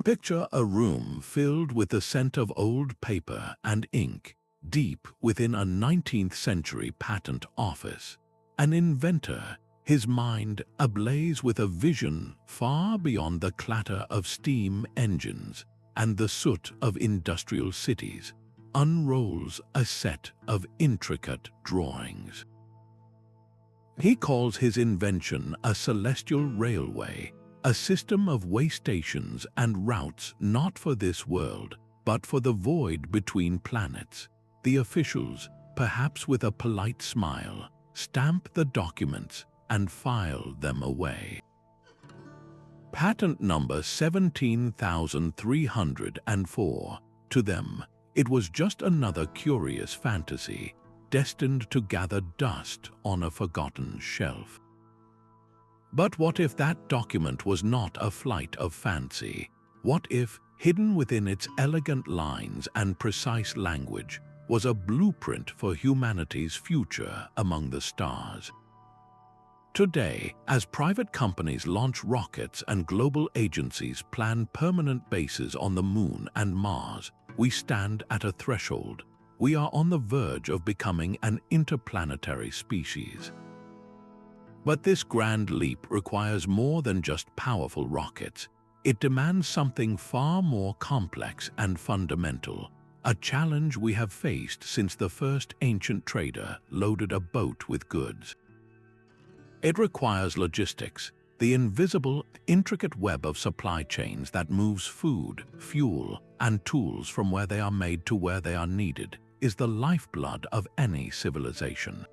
Picture a room filled with the scent of old paper and ink, deep within a 19th-century patent office. An inventor, his mind ablaze with a vision far beyond the clatter of steam engines and the soot of industrial cities, unrolls a set of intricate drawings. He calls his invention a celestial railway, a system of waystations and routes not for this world, but for the void between planets. The officials, perhaps with a polite smile, stamp the documents and file them away. Patent number 17,304. To them, it was just another curious fantasy, destined to gather dust on a forgotten shelf. But what if that document was not a flight of fancy? What if, hidden within its elegant lines and precise language, was a blueprint for humanity's future among the stars? Today, as private companies launch rockets and global agencies plan permanent bases on the Moon and Mars, we stand at a threshold. We are on the verge of becoming an interplanetary species. But this grand leap requires more than just powerful rockets. It demands something far more complex and fundamental, a challenge we have faced since the first ancient trader loaded a boat with goods. It requires logistics, the invisible, intricate web of supply chains that moves food, fuel, and tools from where they are made to where they are needed, is the lifeblood of any civilization.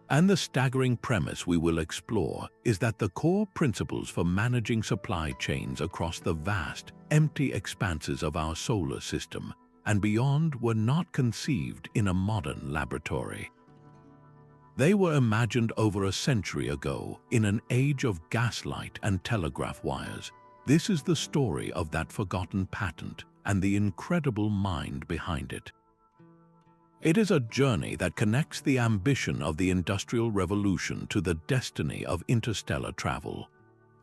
And the staggering premise we will explore is that the core principles for managing supply chains across the vast, empty expanses of our solar system and beyond were not conceived in a modern laboratory. They were imagined over a century ago in an age of gaslight and telegraph wires. This is the story of that forgotten patent and the incredible mind behind it. It is a journey that connects the ambition of the Industrial Revolution to the destiny of interstellar travel.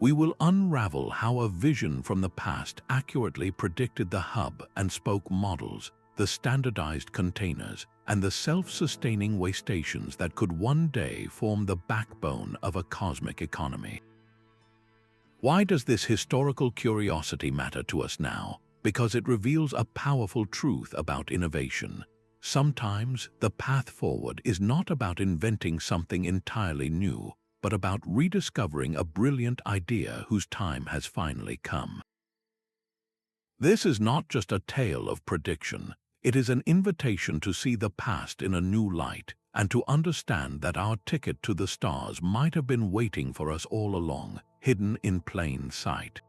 We will unravel how a vision from the past accurately predicted the hub and spoke models, the standardized containers, and the self-sustaining waystations that could one day form the backbone of a cosmic economy. Why does this historical curiosity matter to us now? Because it reveals a powerful truth about innovation. Sometimes the path forward is not about inventing something entirely new, but about rediscovering a brilliant idea whose time has finally come. This is not just a tale of prediction. It is an invitation to see the past in a new light and to understand that our ticket to the stars might have been waiting for us all along, hidden in plain sight.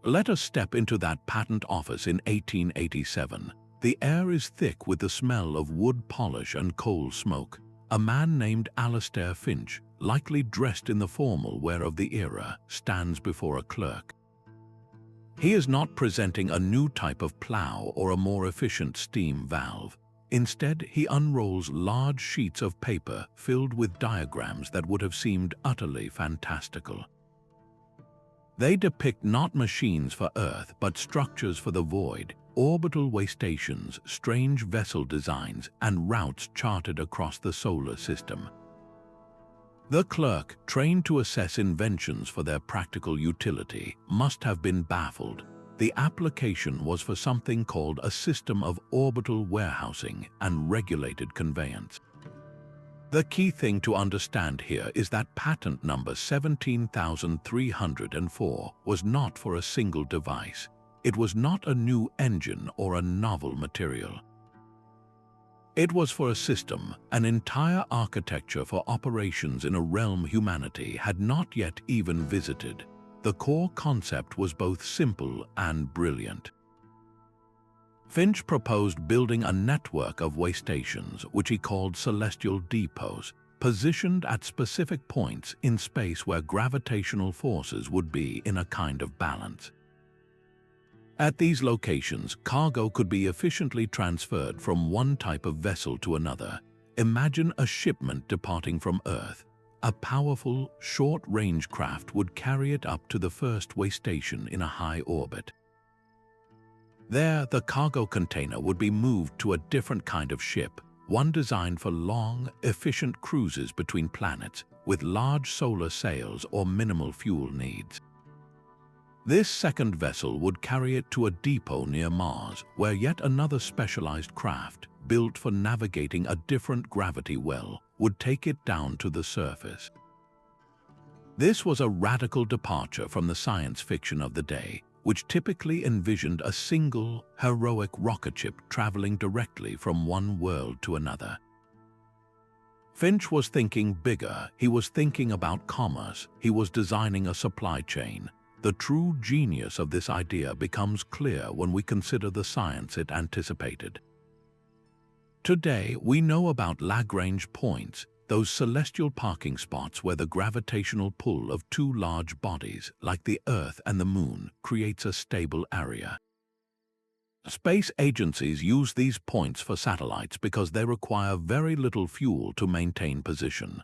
Let us step into that patent office in 1887. The air is thick with the smell of wood polish and coal smoke. A man named Alistair Finch, likely dressed in the formal wear of the era, stands before a clerk. He is not presenting a new type of plow or a more efficient steam valve. Instead, he unrolls large sheets of paper filled with diagrams that would have seemed utterly fantastical. They depict not machines for Earth, but structures for the void, orbital waystations, strange vessel designs, and routes charted across the solar system. The clerk, trained to assess inventions for their practical utility, must have been baffled. The application was for something called a system of orbital warehousing and regulated conveyance. The key thing to understand here is that patent number 17,304 was not for a single device. It was not a new engine or a novel material. It was for a system, an entire architecture for operations in a realm humanity had not yet even visited. The core concept was both simple and brilliant. Finch proposed building a network of waystations, which he called celestial depots, positioned at specific points in space where gravitational forces would be in a kind of balance. At these locations, cargo could be efficiently transferred from one type of vessel to another. Imagine a shipment departing from Earth. a powerful, short-range craft would carry it up to the first waystation in a high orbit. There, the cargo container would be moved to a different kind of ship, one designed for long, efficient cruises between planets with large solar sails or minimal fuel needs. This second vessel would carry it to a depot near Mars, where yet another specialized craft, built for navigating a different gravity well, would take it down to the surface. This was a radical departure from the science fiction of the day, which typically envisioned a single, heroic rocket ship traveling directly from one world to another. Finch was thinking bigger. He was thinking about commerce. He was designing a supply chain. The true genius of this idea becomes clear when we consider the science it anticipated. Today, we know about Lagrange points, those celestial parking spots where the gravitational pull of two large bodies, like the Earth and the Moon, creates a stable area. Space agencies use these points for satellites because they require very little fuel to maintain position.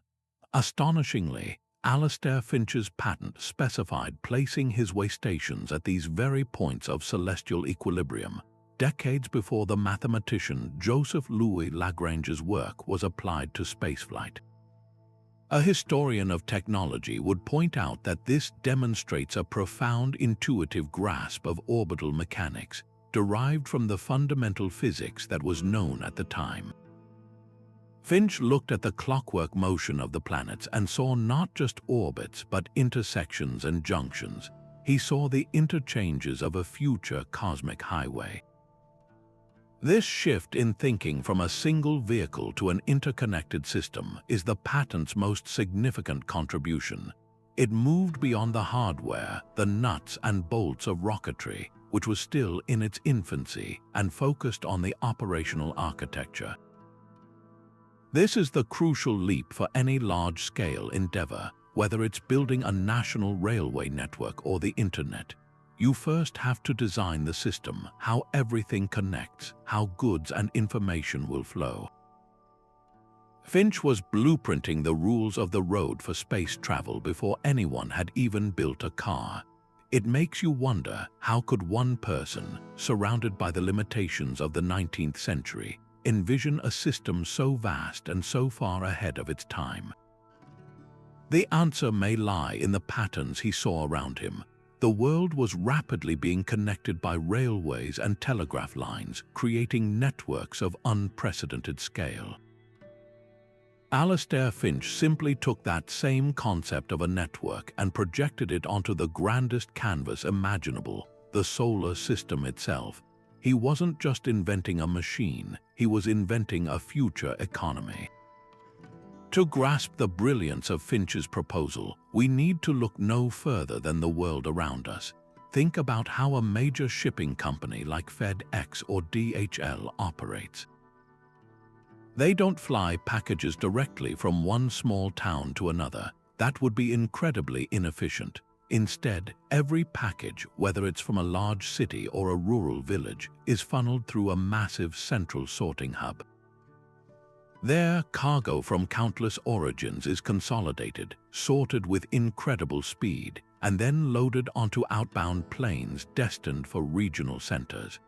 Astonishingly, Alistair Finch's patent specified placing his waystations at these very points of celestial equilibrium, decades before the mathematician Joseph Louis Lagrange's work was applied to spaceflight. A historian of technology would point out that this demonstrates a profound intuitive grasp of orbital mechanics, derived from the fundamental physics that was known at the time. Finch looked at the clockwork motion of the planets and saw not just orbits but intersections and junctions. He saw the interchanges of a future cosmic highway. This shift in thinking from a single vehicle to an interconnected system is the patent's most significant contribution. It moved beyond the hardware, the nuts and bolts of rocketry, which was still in its infancy, and focused on the operational architecture. This is the crucial leap for any large-scale endeavor, whether it's building a national railway network or the internet. You first have to design the system, how everything connects, how goods and information will flow. Finch was blueprinting the rules of the road for space travel before anyone had even built a car. It makes you wonder, how could one person, surrounded by the limitations of the 19th century, envision a system so vast and so far ahead of its time? The answer may lie in the patterns he saw around him. The world was rapidly being connected by railways and telegraph lines, creating networks of unprecedented scale. Alistair Finch simply took that same concept of a network and projected it onto the grandest canvas imaginable, the solar system itself. He wasn't just inventing a machine, he was inventing a future economy. To grasp the brilliance of Finch's proposal, we need to look no further than the world around us. Think about how a major shipping company like FedEx or DHL operates. They don't fly packages directly from one small town to another. That would be incredibly inefficient. Instead, every package, whether it's from a large city or a rural village, is funneled through a massive central sorting hub. There, cargo from countless origins is consolidated, sorted with incredible speed, and then loaded onto outbound planes destined for regional centers.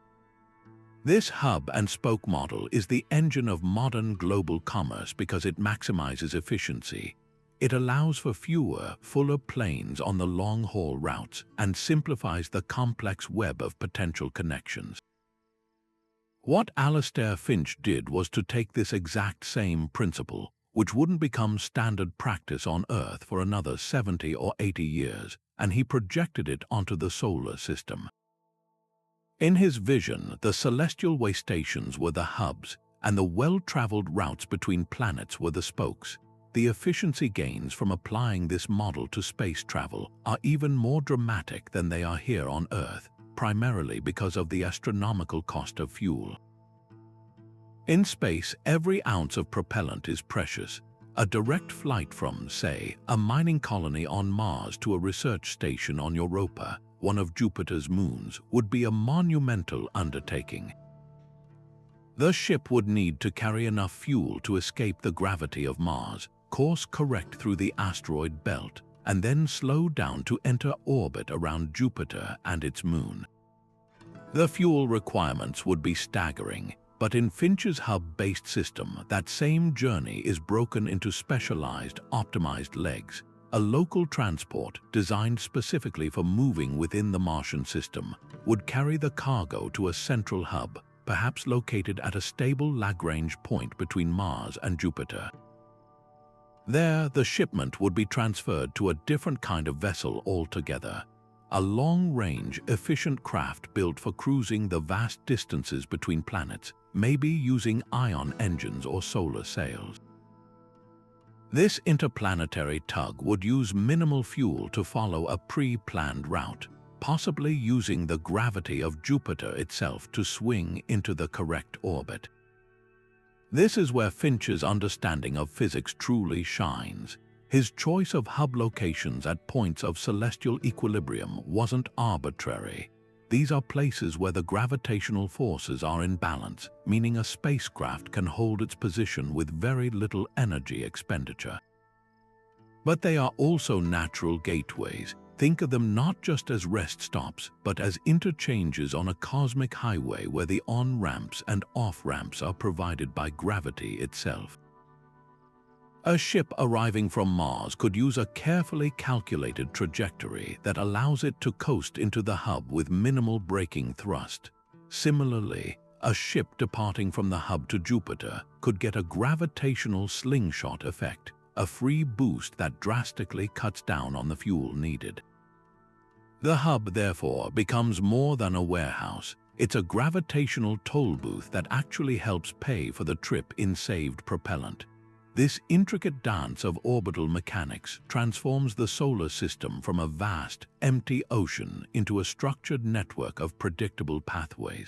This hub-and-spoke model is the engine of modern global commerce because it maximizes efficiency. It allows for fewer, fuller planes on the long-haul routes and simplifies the complex web of potential connections. What Alistair Finch did was to take this exact same principle, which wouldn't become standard practice on Earth for another 70 or 80 years, and he projected it onto the solar system. In his vision, the celestial waystations were the hubs, and the well-traveled routes between planets were the spokes. The efficiency gains from applying this model to space travel are even more dramatic than they are here on Earth, primarily because of the astronomical cost of fuel. In space, every ounce of propellant is precious. A direct flight from, say, a mining colony on Mars to a research station on Europa, one of Jupiter's moons, would be a monumental undertaking. The ship would need to carry enough fuel to escape the gravity of Mars, course correct through the asteroid belt, and then slow down to enter orbit around Jupiter and its moon. The fuel requirements would be staggering, but in Finch's hub-based system, that same journey is broken into specialized, optimized legs, a local transport designed specifically for moving within the Martian system would carry the cargo to a central hub, perhaps located at a stable Lagrange point between Mars and Jupiter. There, the shipment would be transferred to a different kind of vessel altogether, a long-range, efficient craft built for cruising the vast distances between planets, maybe using ion engines or solar sails. This interplanetary tug would use minimal fuel to follow a pre-planned route, possibly using the gravity of Jupiter itself to swing into the correct orbit. This is where Finch's understanding of physics truly shines. His choice of hub locations at points of celestial equilibrium wasn't arbitrary. These are places where the gravitational forces are in balance, meaning a spacecraft can hold its position with very little energy expenditure. But they are also natural gateways. Think of them not just as rest stops, but as interchanges on a cosmic highway where the on-ramps and off-ramps are provided by gravity itself. A ship arriving from Mars could use a carefully calculated trajectory that allows it to coast into the hub with minimal braking thrust. Similarly, a ship departing from the hub to Jupiter could get a gravitational slingshot effect, a free boost that drastically cuts down on the fuel needed. The hub, therefore, becomes more than a warehouse. It's a gravitational toll booth that actually helps pay for the trip in saved propellant. This intricate dance of orbital mechanics transforms the solar system from a vast, empty ocean into a structured network of predictable pathways.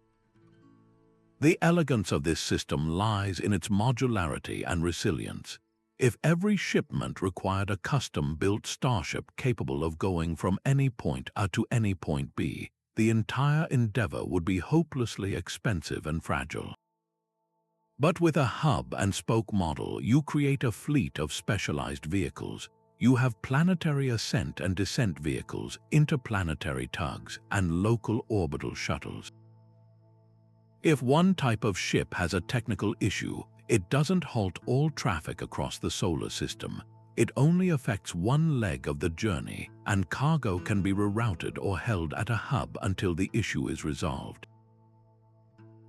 The elegance of this system lies in its modularity and resilience. If every shipment required a custom-built starship capable of going from any point A to any point B, the entire endeavor would be hopelessly expensive and fragile. But with a hub-and-spoke model, you create a fleet of specialized vehicles. You have planetary ascent and descent vehicles, interplanetary tugs, and local orbital shuttles. If one type of ship has a technical issue, it doesn't halt all traffic across the solar system. It only affects one leg of the journey, and cargo can be rerouted or held at a hub until the issue is resolved.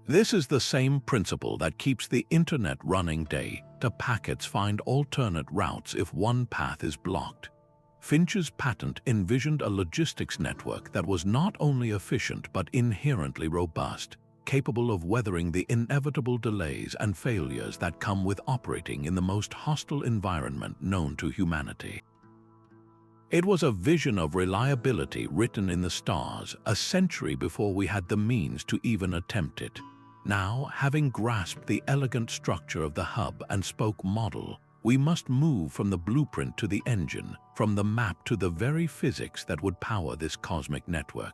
This is the same principle that keeps the internet running. Data packets find alternate routes if one path is blocked. Finch's patent envisioned a logistics network that was not only efficient but inherently robust, capable of weathering the inevitable delays and failures that come with operating in the most hostile environment known to humanity. It was a vision of reliability written in the stars, a century before we had the means to even attempt it. Now, having grasped the elegant structure of the hub-and-spoke model, we must move from the blueprint to the engine, from the map to the very physics that would power this cosmic network.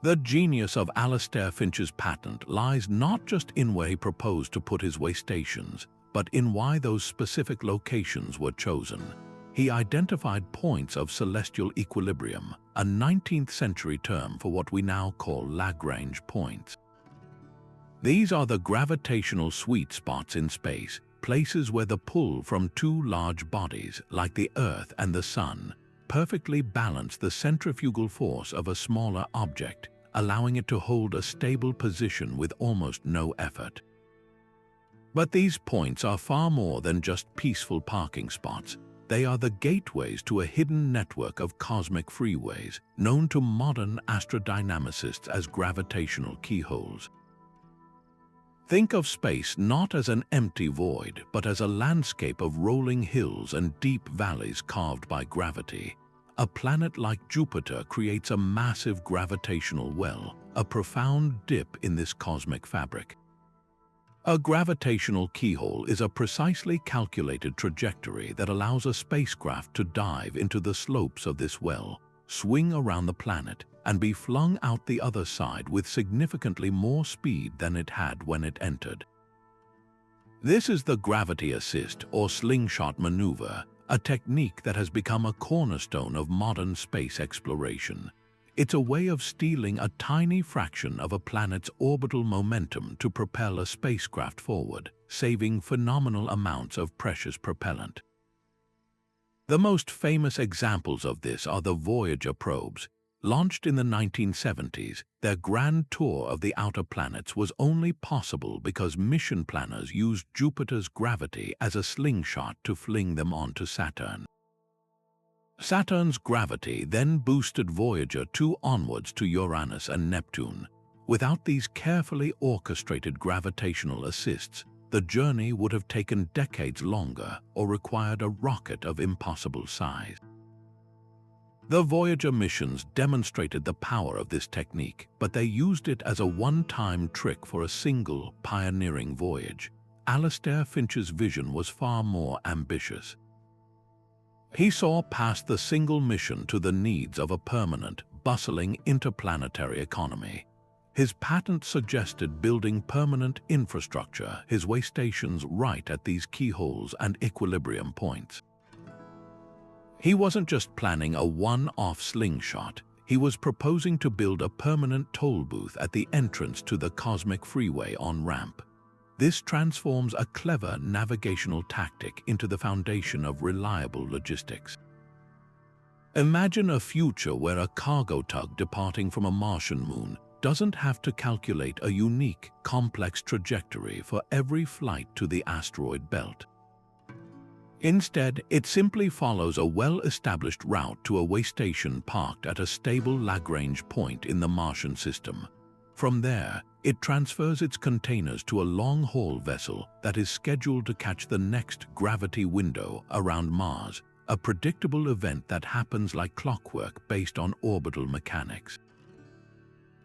The genius of Alistair Finch's patent lies not just in where he proposed to put his waystations, but in why those specific locations were chosen. He identified points of celestial equilibrium, a 19th-century term for what we now call Lagrange points. These are the gravitational sweet spots in space, places where the pull from two large bodies, like the Earth and the Sun, perfectly balance the centrifugal force of a smaller object, allowing it to hold a stable position with almost no effort. But these points are far more than just peaceful parking spots. They are the gateways to a hidden network of cosmic freeways, known to modern astrodynamicists as gravitational keyholes. Think of space not as an empty void, but as a landscape of rolling hills and deep valleys carved by gravity. A planet like Jupiter creates a massive gravitational well, a profound dip in this cosmic fabric. A gravitational keyhole is a precisely calculated trajectory that allows a spacecraft to dive into the slopes of this well, swing around the planet, and be flung out the other side with significantly more speed than it had when it entered. This is the gravity assist or slingshot maneuver, a technique that has become a cornerstone of modern space exploration. It's a way of stealing a tiny fraction of a planet's orbital momentum to propel a spacecraft forward, saving phenomenal amounts of precious propellant. The most famous examples of this are the Voyager probes. Launched in the 1970s, their grand tour of the outer planets was only possible because mission planners used Jupiter's gravity as a slingshot to fling them onto Saturn. Saturn's gravity then boosted Voyager 2 onwards to Uranus and Neptune. Without these carefully orchestrated gravitational assists, the journey would have taken decades longer or required a rocket of impossible size. The Voyager missions demonstrated the power of this technique, but they used it as a one-time trick for a single, pioneering voyage. Alistair Finch's vision was far more ambitious. He saw past the single mission to the needs of a permanent, bustling interplanetary economy. His patent suggested building permanent infrastructure, his waystations right at these keyholes and equilibrium points. He wasn't just planning a one-off slingshot, he was proposing to build a permanent toll booth at the entrance to the cosmic freeway on-ramp. This transforms a clever navigational tactic into the foundation of reliable logistics. Imagine a future where a cargo tug departing from a Martian moon doesn't have to calculate a unique, complex trajectory for every flight to the asteroid belt. Instead, it simply follows a well-established route to a waystation parked at a stable Lagrange point in the Martian system. From there, it transfers its containers to a long-haul vessel that is scheduled to catch the next gravity window around Mars, a predictable event that happens like clockwork based on orbital mechanics.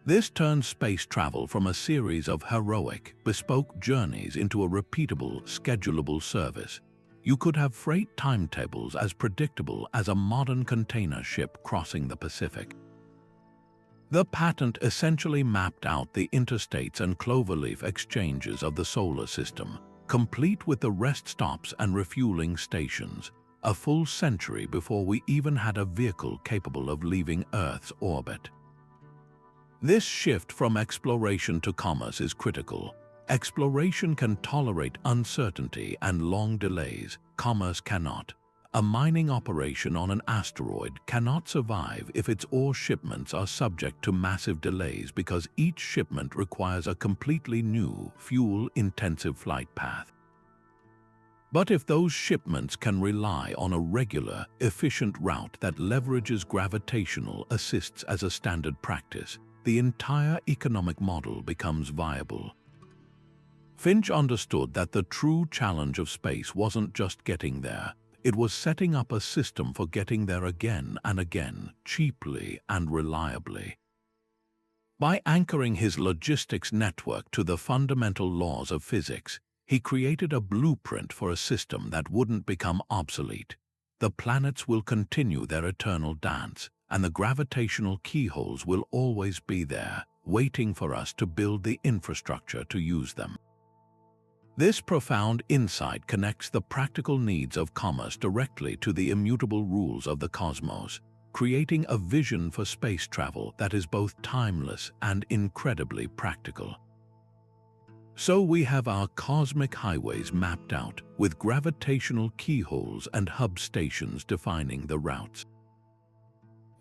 This turns space travel from a series of heroic, bespoke journeys into a repeatable, schedulable service. You could have freight timetables as predictable as a modern container ship crossing the Pacific. The patent essentially mapped out the interstates and cloverleaf exchanges of the solar system, complete with the rest stops and refueling stations, a full century before we even had a vehicle capable of leaving Earth's orbit. This shift from exploration to commerce is critical. Exploration can tolerate uncertainty and long delays. Commerce cannot. A mining operation on an asteroid cannot survive if its ore shipments are subject to massive delays because each shipment requires a completely new, fuel-intensive flight path. But if those shipments can rely on a regular, efficient route that leverages gravitational assists as a standard practice, the entire economic model becomes viable. Finch understood that the true challenge of space wasn't just getting there, it was setting up a system for getting there again and again, cheaply and reliably. By anchoring his logistics network to the fundamental laws of physics, he created a blueprint for a system that wouldn't become obsolete. The planets will continue their eternal dance, and the gravitational keyholes will always be there, waiting for us to build the infrastructure to use them. This profound insight connects the practical needs of commerce directly to the immutable rules of the cosmos, creating a vision for space travel that is both timeless and incredibly practical. So we have our cosmic highways mapped out, with gravitational keyholes and hub stations defining the routes.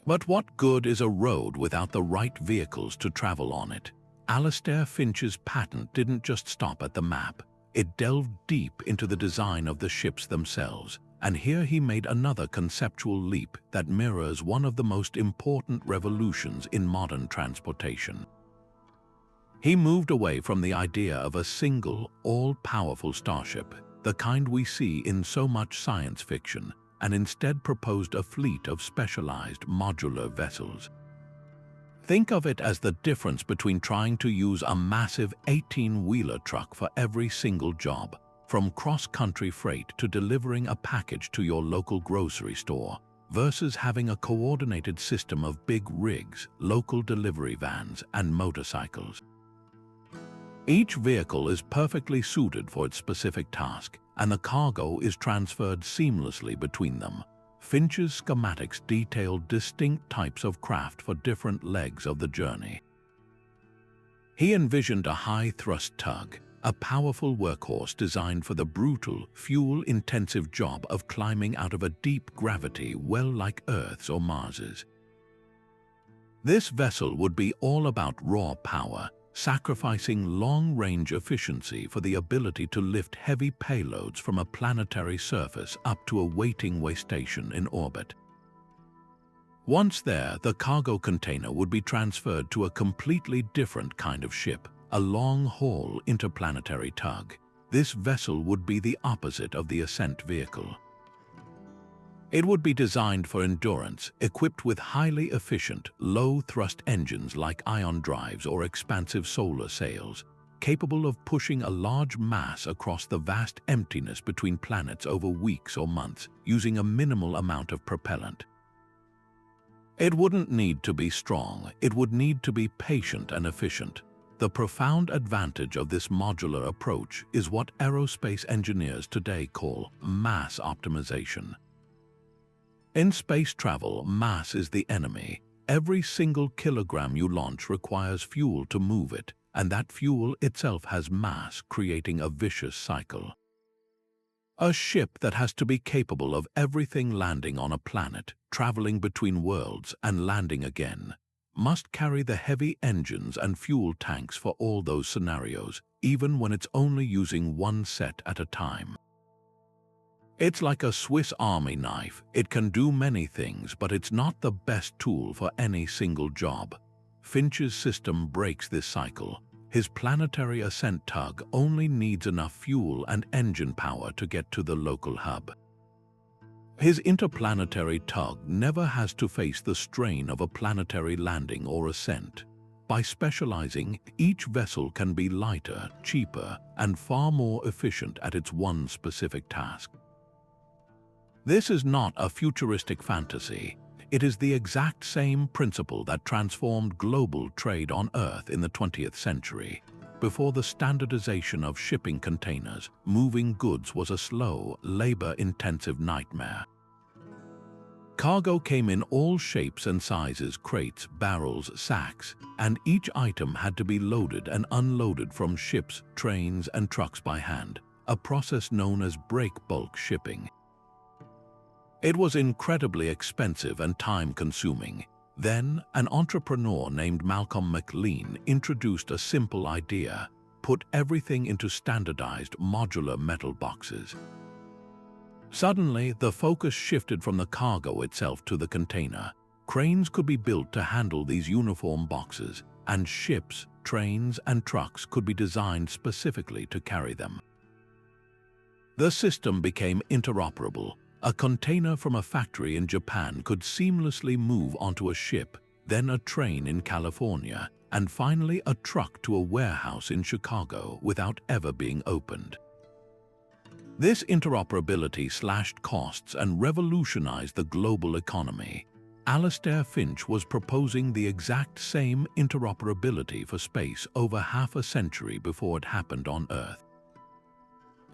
But what good is a road without the right vehicles to travel on it? Alistair Finch's patent didn't just stop at the map. It delved deep into the design of the ships themselves, and here he made another conceptual leap that mirrors one of the most important revolutions in modern transportation. He moved away from the idea of a single, all-powerful starship, the kind we see in so much science fiction, and instead proposed a fleet of specialized modular vessels. Think of it as the difference between trying to use a massive 18-wheeler truck for every single job, from cross-country freight to delivering a package to your local grocery store, versus having a coordinated system of big rigs, local delivery vans, and motorcycles. Each vehicle is perfectly suited for its specific task, and the cargo is transferred seamlessly between them. Finch's schematics detailed distinct types of craft for different legs of the journey. He envisioned a high-thrust tug, a powerful workhorse designed for the brutal, fuel-intensive job of climbing out of a deep gravity well like Earth's or Mars's. This vessel would be all about raw power, sacrificing long-range efficiency for the ability to lift heavy payloads from a planetary surface up to a waiting waystation in orbit. Once there, the cargo container would be transferred to a completely different kind of ship, a long-haul interplanetary tug. This vessel would be the opposite of the ascent vehicle. It would be designed for endurance, equipped with highly efficient, low-thrust engines like ion drives or expansive solar sails, capable of pushing a large mass across the vast emptiness between planets over weeks or months, using a minimal amount of propellant. It wouldn't need to be strong, it would need to be patient and efficient. The profound advantage of this modular approach is what aerospace engineers today call mass optimization. In space travel, mass is the enemy. Every single kilogram you launch requires fuel to move it, and that fuel itself has mass, creating a vicious cycle. A ship that has to be capable of everything landing on a planet, traveling between worlds and landing again, must carry the heavy engines and fuel tanks for all those scenarios, even when it's only using one set at a time. It's like a Swiss Army knife. It can do many things, but it's not the best tool for any single job. Finch's system breaks this cycle. His planetary ascent tug only needs enough fuel and engine power to get to the local hub. His interplanetary tug never has to face the strain of a planetary landing or ascent. By specializing, each vessel can be lighter, cheaper, and far more efficient at its one specific task. This is not a futuristic fantasy. It is the exact same principle that transformed global trade on Earth in the 20th century. Before the standardization of shipping containers, moving goods was a slow, labor-intensive nightmare. Cargo came in all shapes and sizes: crates, barrels, sacks, and each item had to be loaded and unloaded from ships, trains, and trucks by hand, a process known as break bulk shipping. It was incredibly expensive and time-consuming. Then, an entrepreneur named Malcolm McLean introduced a simple idea: put everything into standardized, modular metal boxes. Suddenly, the focus shifted from the cargo itself to the container. Cranes could be built to handle these uniform boxes, and ships, trains, and trucks could be designed specifically to carry them. The system became interoperable. A container from a factory in Japan could seamlessly move onto a ship, then a train in California, and finally a truck to a warehouse in Chicago without ever being opened. This interoperability slashed costs and revolutionized the global economy. Alistair Finch was proposing the exact same interoperability for space over half a century before it happened on Earth.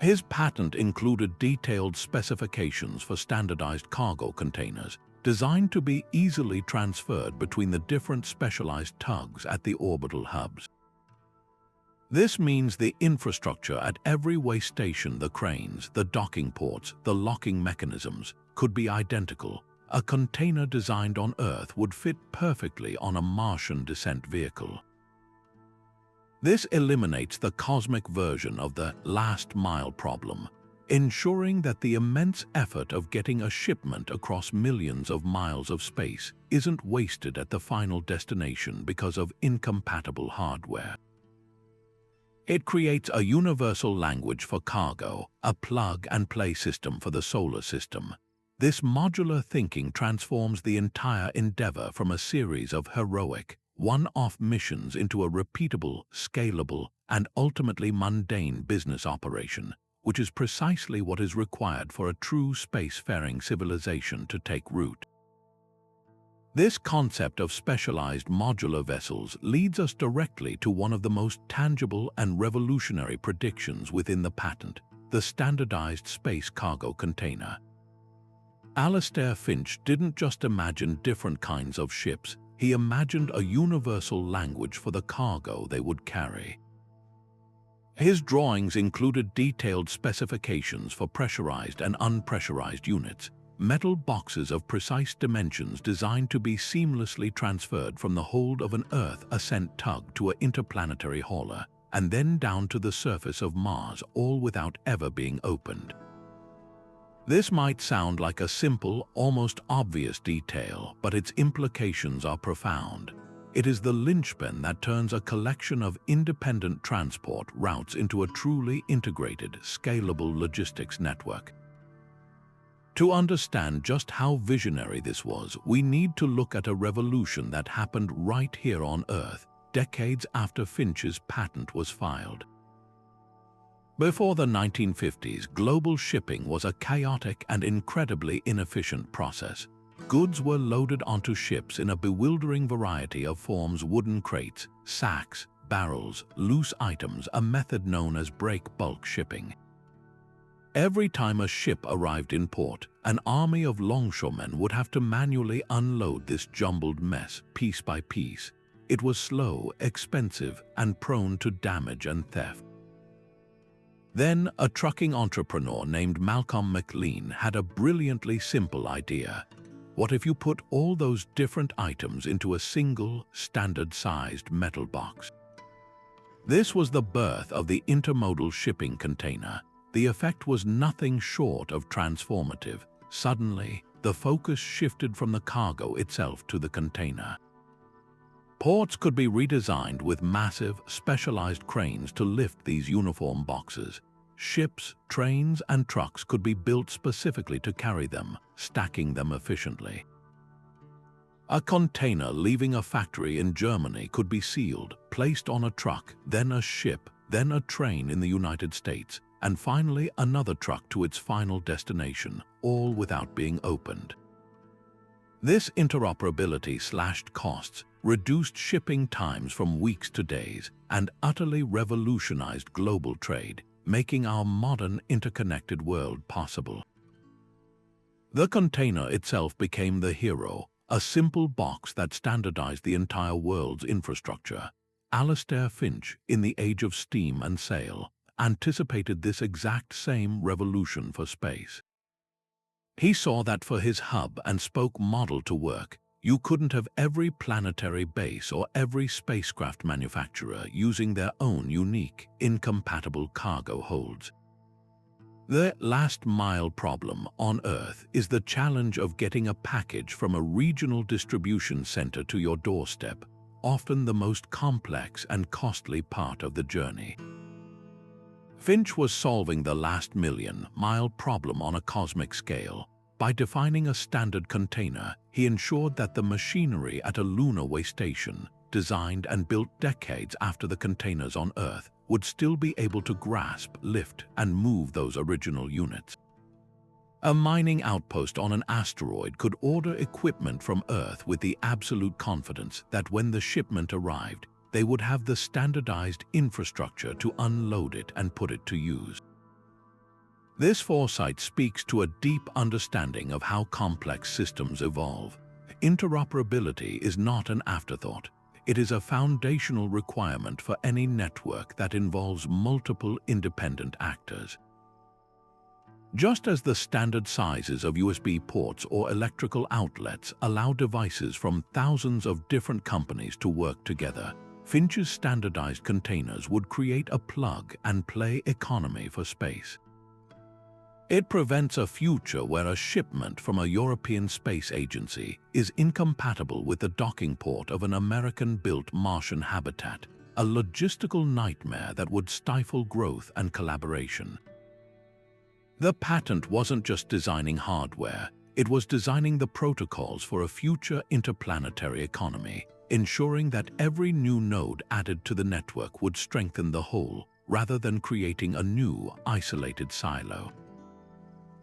His patent included detailed specifications for standardized cargo containers, designed to be easily transferred between the different specialized tugs at the orbital hubs. This means the infrastructure at every waystation, the cranes, the docking ports, the locking mechanisms, could be identical. A container designed on Earth would fit perfectly on a Martian descent vehicle. This eliminates the cosmic version of the last mile problem, ensuring that the immense effort of getting a shipment across millions of miles of space isn't wasted at the final destination because of incompatible hardware. It creates a universal language for cargo, a plug-and-play system for the solar system. This modular thinking transforms the entire endeavor from a series of heroic, one-off missions into a repeatable, scalable, and ultimately mundane business operation, which is precisely what is required for a true spacefaring civilization to take root. This concept of specialized modular vessels leads us directly to one of the most tangible and revolutionary predictions within the patent: the standardized space cargo container. Alistair Finch didn't just imagine different kinds of ships, he imagined a universal language for the cargo they would carry. His drawings included detailed specifications for pressurized and unpressurized units, metal boxes of precise dimensions designed to be seamlessly transferred from the hold of an Earth ascent tug to an interplanetary hauler, and then down to the surface of Mars, all without ever being opened. This might sound like a simple, almost obvious detail, but its implications are profound. It is the linchpin that turns a collection of independent transport routes into a truly integrated, scalable logistics network. To understand just how visionary this was, we need to look at a revolution that happened right here on Earth, decades after Finch's patent was filed. Before the 1950s, global shipping was a chaotic and incredibly inefficient process. Goods were loaded onto ships in a bewildering variety of forms: wooden crates, sacks, barrels, loose items, a method known as break bulk shipping. Every time a ship arrived in port, an army of longshoremen would have to manually unload this jumbled mess piece by piece. It was slow, expensive, and prone to damage and theft. Then, a trucking entrepreneur named Malcolm McLean had a brilliantly simple idea. What if you put all those different items into a single, standard-sized metal box? This was the birth of the intermodal shipping container. The effect was nothing short of transformative. Suddenly, the focus shifted from the cargo itself to the container. Ports could be redesigned with massive, specialized cranes to lift these uniform boxes. Ships, trains, and trucks could be built specifically to carry them, stacking them efficiently. A container leaving a factory in Germany could be sealed, placed on a truck, then a ship, then a train in the United States, and finally another truck to its final destination, all without being opened. This interoperability slashed costs, reduced shipping times from weeks to days, and utterly revolutionized global trade, making our modern interconnected world possible. The container itself became the hero, a simple box that standardized the entire world's infrastructure. Alistair Finch, in the age of steam and sail, anticipated this exact same revolution for space. He saw that for his hub-and-spoke model to work, you couldn't have every planetary base or every spacecraft manufacturer using their own unique, incompatible cargo holds. The last-mile problem on Earth is the challenge of getting a package from a regional distribution center to your doorstep, often the most complex and costly part of the journey. Finch was solving the last million-mile problem on a cosmic scale. By defining a standard container, he ensured that the machinery at a lunar waystation, designed and built decades after the containers on Earth, would still be able to grasp, lift, and move those original units. A mining outpost on an asteroid could order equipment from Earth with the absolute confidence that when the shipment arrived, they would have the standardized infrastructure to unload it and put it to use. This foresight speaks to a deep understanding of how complex systems evolve. Interoperability is not an afterthought. It is a foundational requirement for any network that involves multiple independent actors. Just as the standard sizes of USB ports or electrical outlets allow devices from thousands of different companies to work together, Finch's standardized containers would create a plug-and-play economy for space. It prevents a future where a shipment from a European space agency is incompatible with the docking port of an American-built Martian habitat, a logistical nightmare that would stifle growth and collaboration. The patent wasn't just designing hardware, it was designing the protocols for a future interplanetary economy, ensuring that every new node added to the network would strengthen the whole, rather than creating a new, isolated silo.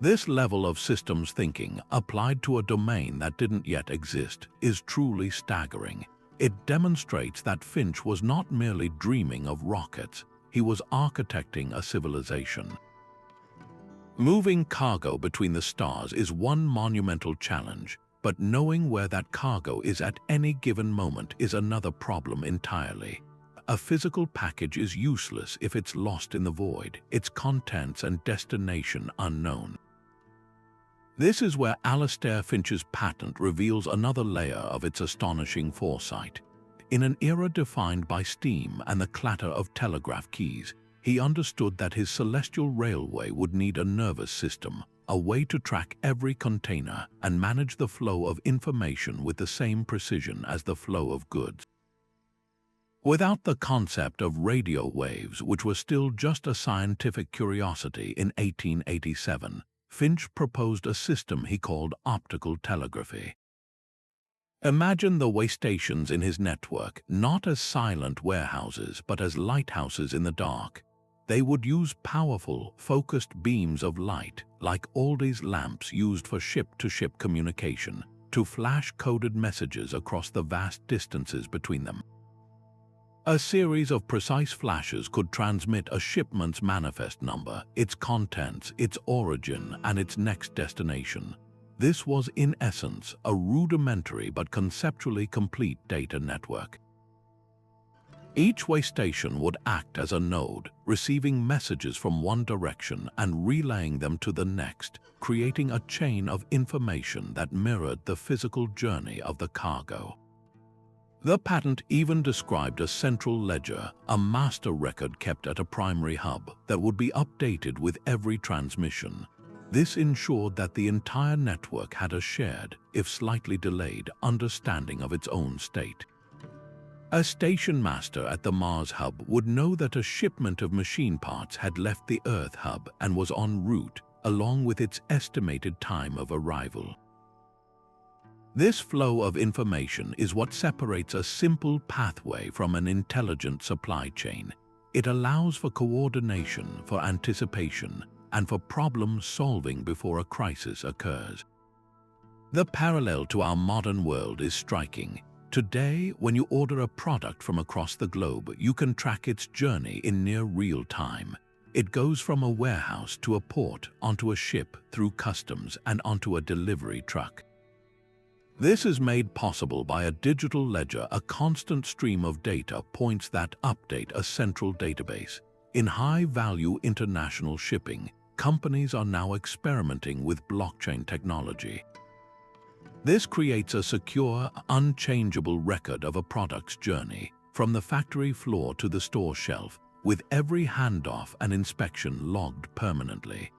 This level of systems thinking, applied to a domain that didn't yet exist, is truly staggering. It demonstrates that Finch was not merely dreaming of rockets, he was architecting a civilization. Moving cargo between the stars is one monumental challenge, but knowing where that cargo is at any given moment is another problem entirely. A physical package is useless if it's lost in the void, its contents and destination unknown. This is where Alistair Finch's patent reveals another layer of its astonishing foresight. In an era defined by steam and the clatter of telegraph keys, he understood that his celestial railway would need a nervous system, a way to track every container and manage the flow of information with the same precision as the flow of goods. Without the concept of radio waves, which was still just a scientific curiosity in 1887, Finch proposed a system he called optical telegraphy. Imagine the waystations in his network not as silent warehouses but as lighthouses in the dark. They would use powerful, focused beams of light, like Aldi's lamps used for ship-to-ship communication, to flash coded messages across the vast distances between them. A series of precise flashes could transmit a shipment's manifest number, its contents, its origin, and its next destination. This was, in essence, a rudimentary but conceptually complete data network. Each waystation would act as a node, receiving messages from one direction and relaying them to the next, creating a chain of information that mirrored the physical journey of the cargo. The patent even described a central ledger, a master record kept at a primary hub that would be updated with every transmission. This ensured that the entire network had a shared, if slightly delayed, understanding of its own state. A station master at the Mars hub would know that a shipment of machine parts had left the Earth hub and was en route, along with its estimated time of arrival. This flow of information is what separates a simple pathway from an intelligent supply chain. It allows for coordination, for anticipation, and for problem solving before a crisis occurs. The parallel to our modern world is striking. Today, when you order a product from across the globe, you can track its journey in near real time. It goes from a warehouse to a port, onto a ship, through customs, and onto a delivery truck. This is made possible by a digital ledger, a constant stream of data points that update a central database. In high-value international shipping, companies are now experimenting with blockchain technology. This creates a secure, unchangeable record of a product's journey, from the factory floor to the store shelf, with every handoff and inspection logged permanently.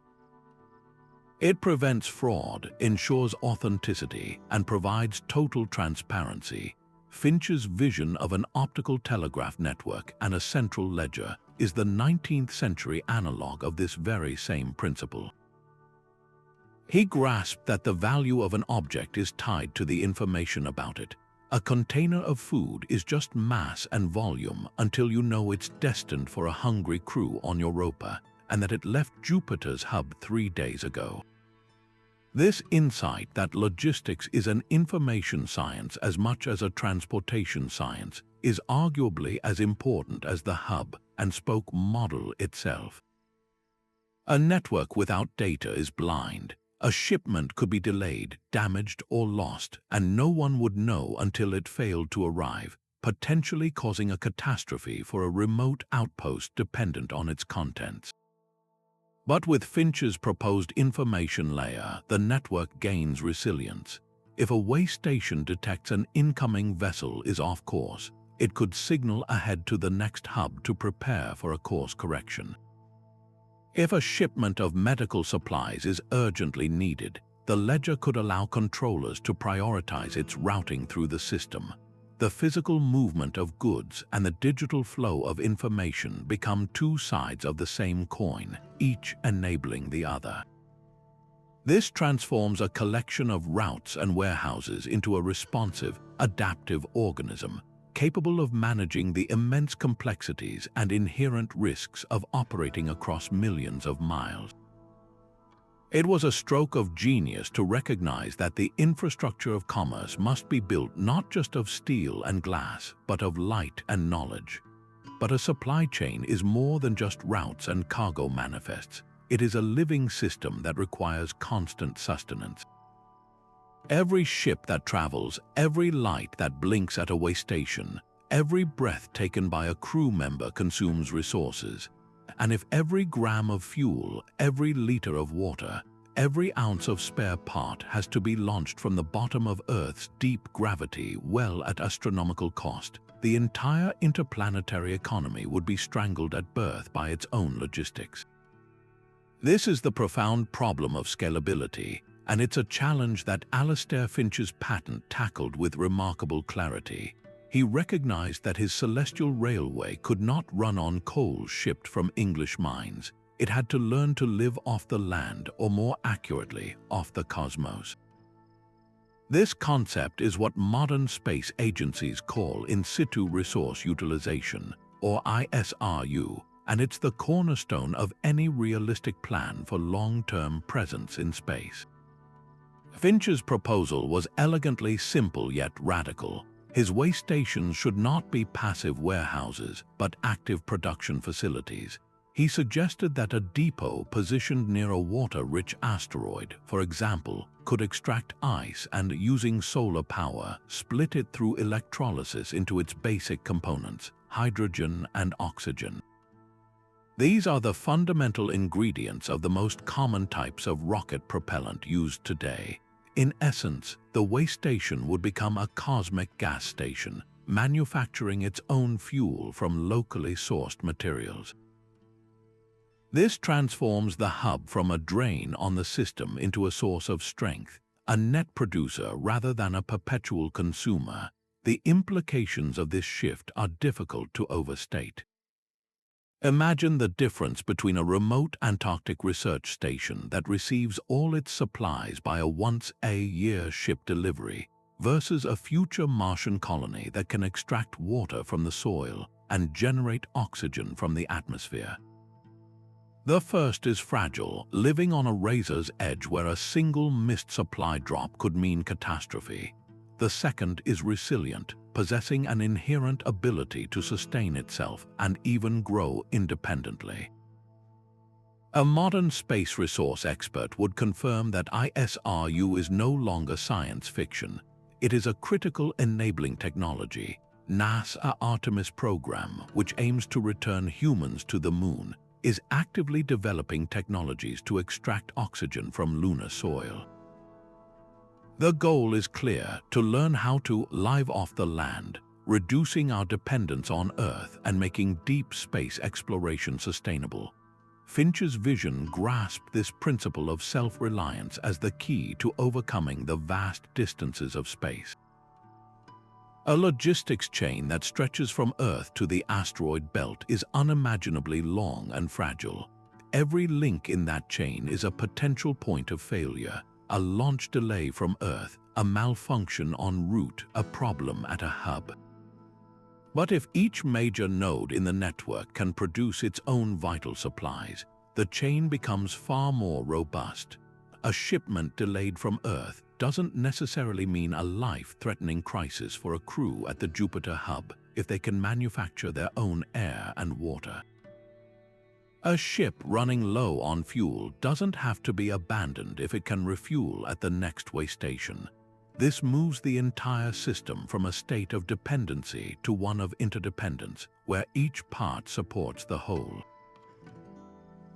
It prevents fraud, ensures authenticity, and provides total transparency. Finch's vision of an optical telegraph network and a central ledger is the 19th century analog of this very same principle. He grasped that the value of an object is tied to the information about it. A container of food is just mass and volume until you know it's destined for a hungry crew on Europa, and that it left Jupiter's hub 3 days ago. This insight that logistics is an information science as much as a transportation science is arguably as important as the hub and spoke model itself. A network without data is blind. A shipment could be delayed, damaged, or lost, and no one would know until it failed to arrive, potentially causing a catastrophe for a remote outpost dependent on its contents. But with Finch's proposed information layer, the network gains resilience. If a way station detects an incoming vessel is off course, it could signal ahead to the next hub to prepare for a course correction. If a shipment of medical supplies is urgently needed, the ledger could allow controllers to prioritize its routing through the system. The physical movement of goods and the digital flow of information become two sides of the same coin, each enabling the other. This transforms a collection of routes and warehouses into a responsive, adaptive organism, capable of managing the immense complexities and inherent risks of operating across millions of miles. It was a stroke of genius to recognize that the infrastructure of commerce must be built not just of steel and glass, but of light and knowledge. But a supply chain is more than just routes and cargo manifests. It is a living system that requires constant sustenance. Every ship that travels, every light that blinks at a waystation, every breath taken by a crew member consumes resources. And if every gram of fuel, every liter of water, every ounce of spare part has to be launched from the bottom of Earth's deep gravity well at astronomical cost, the entire interplanetary economy would be strangled at birth by its own logistics. This is the profound problem of scalability, and it's a challenge that Alistair Finch's patent tackled with remarkable clarity. He recognized that his celestial railway could not run on coal shipped from English mines. It had to learn to live off the land, or more accurately, off the cosmos. This concept is what modern space agencies call in-situ resource utilization, or ISRU, and it's the cornerstone of any realistic plan for long-term presence in space. Finch's proposal was elegantly simple yet radical. His waystations should not be passive warehouses, but active production facilities. He suggested that a depot positioned near a water-rich asteroid, for example, could extract ice and, using solar power, split it through electrolysis into its basic components, hydrogen and oxygen. These are the fundamental ingredients of the most common types of rocket propellant used today. In essence, the waystation would become a cosmic gas station, manufacturing its own fuel from locally sourced materials. This transforms the hub from a drain on the system into a source of strength, a net producer rather than a perpetual consumer. The implications of this shift are difficult to overstate. Imagine the difference between a remote Antarctic research station that receives all its supplies by a once-a-year ship delivery versus a future Martian colony that can extract water from the soil and generate oxygen from the atmosphere. The first is fragile, living on a razor's edge where a single missed supply drop could mean catastrophe. The second is resilient, possessing an inherent ability to sustain itself and even grow independently. A modern space resource expert would confirm that ISRU is no longer science fiction. It is a critical enabling technology. NASA's Artemis program, which aims to return humans to the moon, is actively developing technologies to extract oxygen from lunar soil. The goal is clear: to learn how to live off the land, reducing our dependence on Earth and making deep space exploration sustainable. Finch's vision grasped this principle of self-reliance as the key to overcoming the vast distances of space. A logistics chain that stretches from Earth to the asteroid belt is unimaginably long and fragile. Every link in that chain is a potential point of failure. A launch delay from Earth, a malfunction en route, a problem at a hub. But if each major node in the network can produce its own vital supplies, the chain becomes far more robust. A shipment delayed from Earth doesn't necessarily mean a life-threatening crisis for a crew at the Jupiter hub if they can manufacture their own air and water. A ship running low on fuel doesn't have to be abandoned if it can refuel at the next waystation. This moves the entire system from a state of dependency to one of interdependence, where each part supports the whole.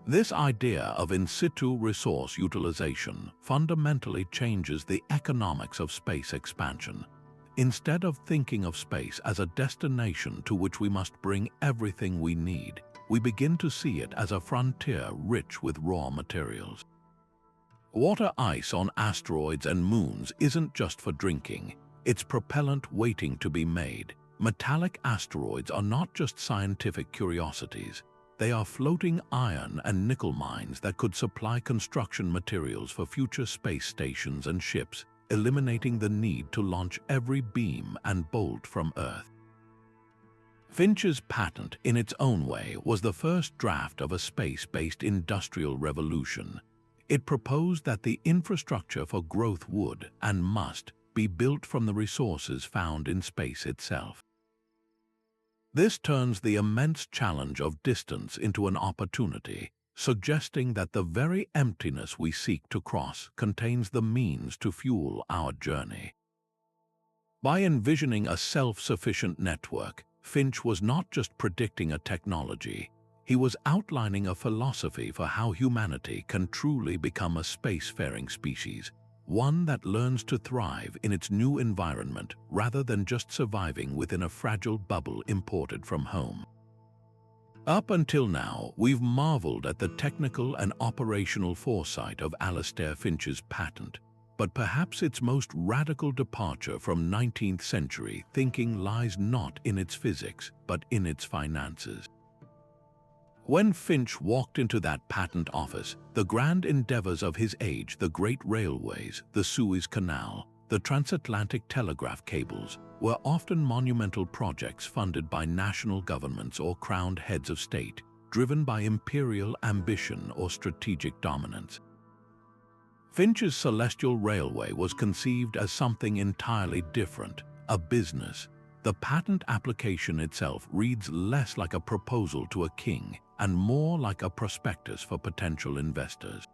This idea of in-situ resource utilization fundamentally changes the economics of space expansion. Instead of thinking of space as a destination to which we must bring everything we need, we begin to see it as a frontier rich with raw materials. Water ice on asteroids and moons isn't just for drinking, it's propellant waiting to be made. Metallic asteroids are not just scientific curiosities. They are floating iron and nickel mines that could supply construction materials for future space stations and ships, eliminating the need to launch every beam and bolt from Earth. Finch's patent, in its own way, was the first draft of a space-based industrial revolution. It proposed that the infrastructure for growth would, and must, be built from the resources found in space itself. This turns the immense challenge of distance into an opportunity, suggesting that the very emptiness we seek to cross contains the means to fuel our journey. By envisioning a self-sufficient network, Finch was not just predicting a technology, he was outlining a philosophy for how humanity can truly become a spacefaring species, one that learns to thrive in its new environment rather than just surviving within a fragile bubble imported from home. Up until now, we've marveled at the technical and operational foresight of Alistair Finch's patent, but perhaps its most radical departure from 19th century thinking lies not in its physics, but in its finances. When Finch walked into that patent office, the grand endeavors of his age, the great railways, the Suez Canal, the transatlantic telegraph cables, were often monumental projects funded by national governments or crowned heads of state, driven by imperial ambition or strategic dominance. Finch's Celestial Railway was conceived as something entirely different, a business. The patent application itself reads less like a proposal to a king and more like a prospectus for potential investors.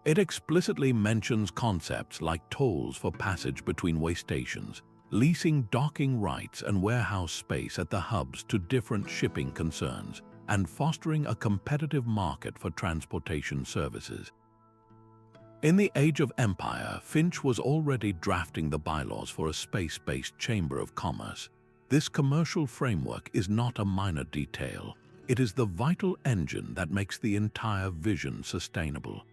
It explicitly mentions concepts like tolls for passage between waystations, leasing docking rights and warehouse space at the hubs to different shipping concerns, and fostering a competitive market for transportation services. In the Age of Empire, Finch was already drafting the bylaws for a space-based chamber of commerce. This commercial framework is not a minor detail. It is the vital engine that makes the entire vision sustainable.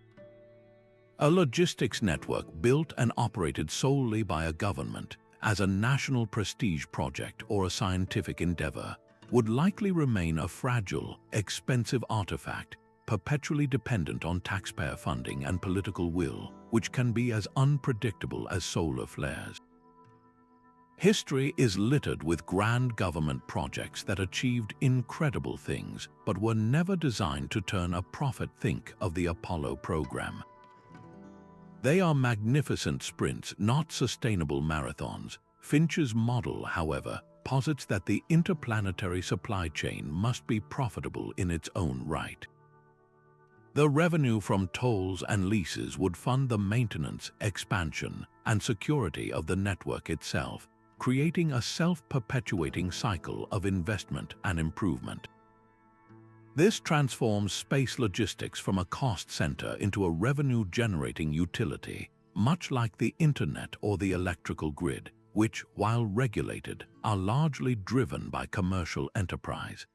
A logistics network built and operated solely by a government, as a national prestige project or a scientific endeavor, would likely remain a fragile, expensive artifact, perpetually dependent on taxpayer funding and political will, which can be as unpredictable as solar flares. History is littered with grand government projects that achieved incredible things but were never designed to turn a profit. Think of the Apollo program. They are magnificent sprints, not sustainable marathons. Finch's model, however, posits that the interplanetary supply chain must be profitable in its own right. The revenue from tolls and leases would fund the maintenance, expansion, and security of the network itself, creating a self-perpetuating cycle of investment and improvement. This transforms space logistics from a cost center into a revenue-generating utility, much like the internet or the electrical grid, which, while regulated, are largely driven by commercial enterprise.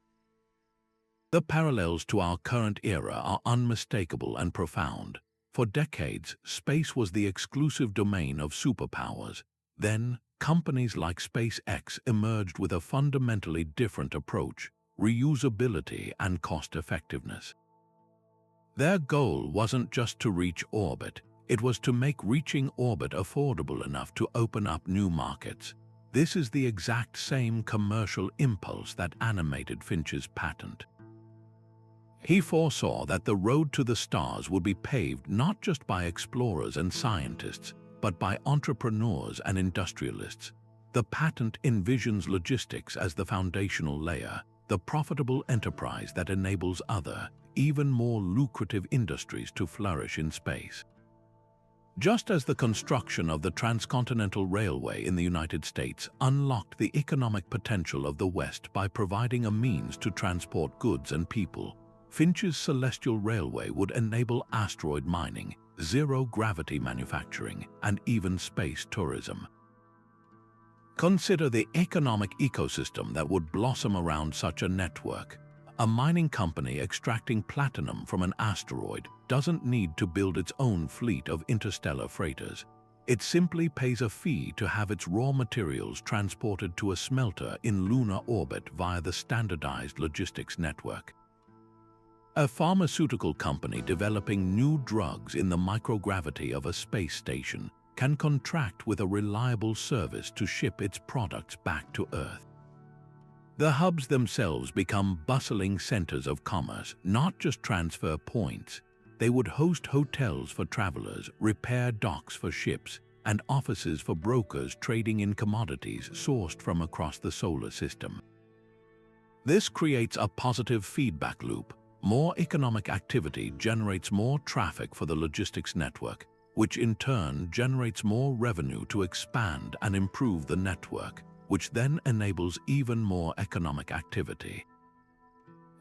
The parallels to our current era are unmistakable and profound. For decades, space was the exclusive domain of superpowers. Then, companies like SpaceX emerged with a fundamentally different approach: reusability and cost-effectiveness. Their goal wasn't just to reach orbit, it was to make reaching orbit affordable enough to open up new markets. This is the exact same commercial impulse that animated Finch's patent. He foresaw that the road to the stars would be paved not just by explorers and scientists, but by entrepreneurs and industrialists. The patent envisions logistics as the foundational layer, the profitable enterprise that enables other, even more lucrative industries to flourish in space. Just as the construction of the Transcontinental Railway in the United States unlocked the economic potential of the West by providing a means to transport goods and people, Finch's Celestial Railway would enable asteroid mining, zero-gravity manufacturing, and even space tourism. Consider the economic ecosystem that would blossom around such a network. A mining company extracting platinum from an asteroid doesn't need to build its own fleet of interstellar freighters. It simply pays a fee to have its raw materials transported to a smelter in lunar orbit via the standardized logistics network. A pharmaceutical company developing new drugs in the microgravity of a space station can contract with a reliable service to ship its products back to Earth. The hubs themselves become bustling centers of commerce, not just transfer points. They would host hotels for travelers, repair docks for ships, and offices for brokers trading in commodities sourced from across the solar system. This creates a positive feedback loop. More economic activity generates more traffic for the logistics network, which in turn generates more revenue to expand and improve the network, which then enables even more economic activity.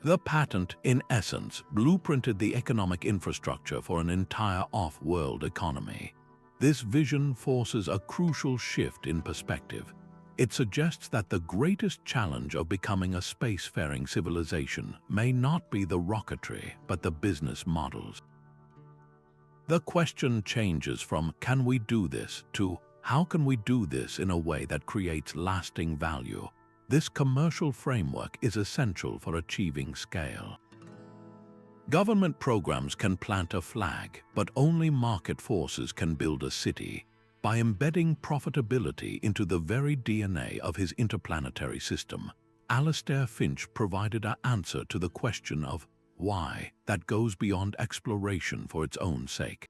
The patent, in essence, blueprinted the economic infrastructure for an entire off-world economy. This vision forces a crucial shift in perspective. It suggests that the greatest challenge of becoming a spacefaring civilization may not be the rocketry, but the business models. The question changes from "can we do this?" to "how can we do this in a way that creates lasting value?" This commercial framework is essential for achieving scale. Government programs can plant a flag, but only market forces can build a city. By embedding profitability into the very DNA of his interplanetary system, Alistair Finch provided an answer to the question of why that goes beyond exploration for its own sake.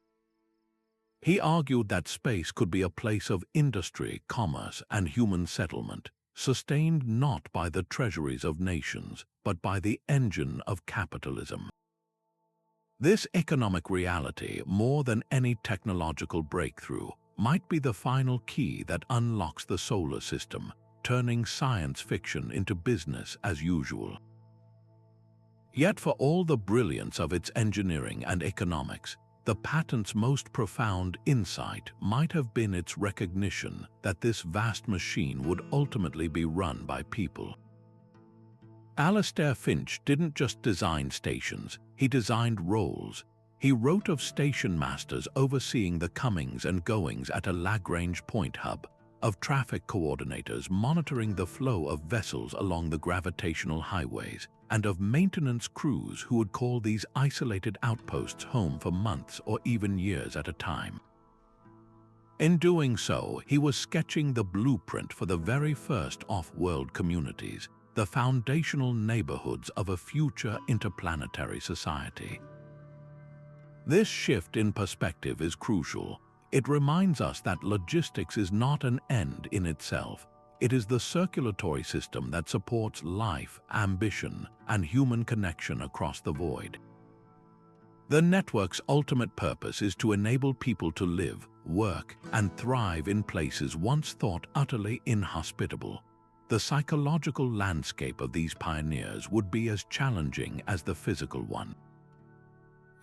He argued that space could be a place of industry, commerce, and human settlement, sustained not by the treasuries of nations, but by the engine of capitalism. This economic reality, more than any technological breakthrough, might be the final key that unlocks the solar system, turning science fiction into business as usual. Yet for all the brilliance of its engineering and economics, the patent's most profound insight might have been its recognition that this vast machine would ultimately be run by people. Alistair Finch didn't just design stations, he designed roles. He wrote of station masters overseeing the comings and goings at a Lagrange point hub, of traffic coordinators monitoring the flow of vessels along the gravitational highways, and of maintenance crews who would call these isolated outposts home for months or even years at a time. In doing so, he was sketching the blueprint for the very first off-world communities, the foundational neighborhoods of a future interplanetary society. This shift in perspective is crucial. It reminds us that logistics is not an end in itself. It is the circulatory system that supports life, ambition, and human connection across the void. The network's ultimate purpose is to enable people to live, work, and thrive in places once thought utterly inhospitable. The psychological landscape of these pioneers would be as challenging as the physical one.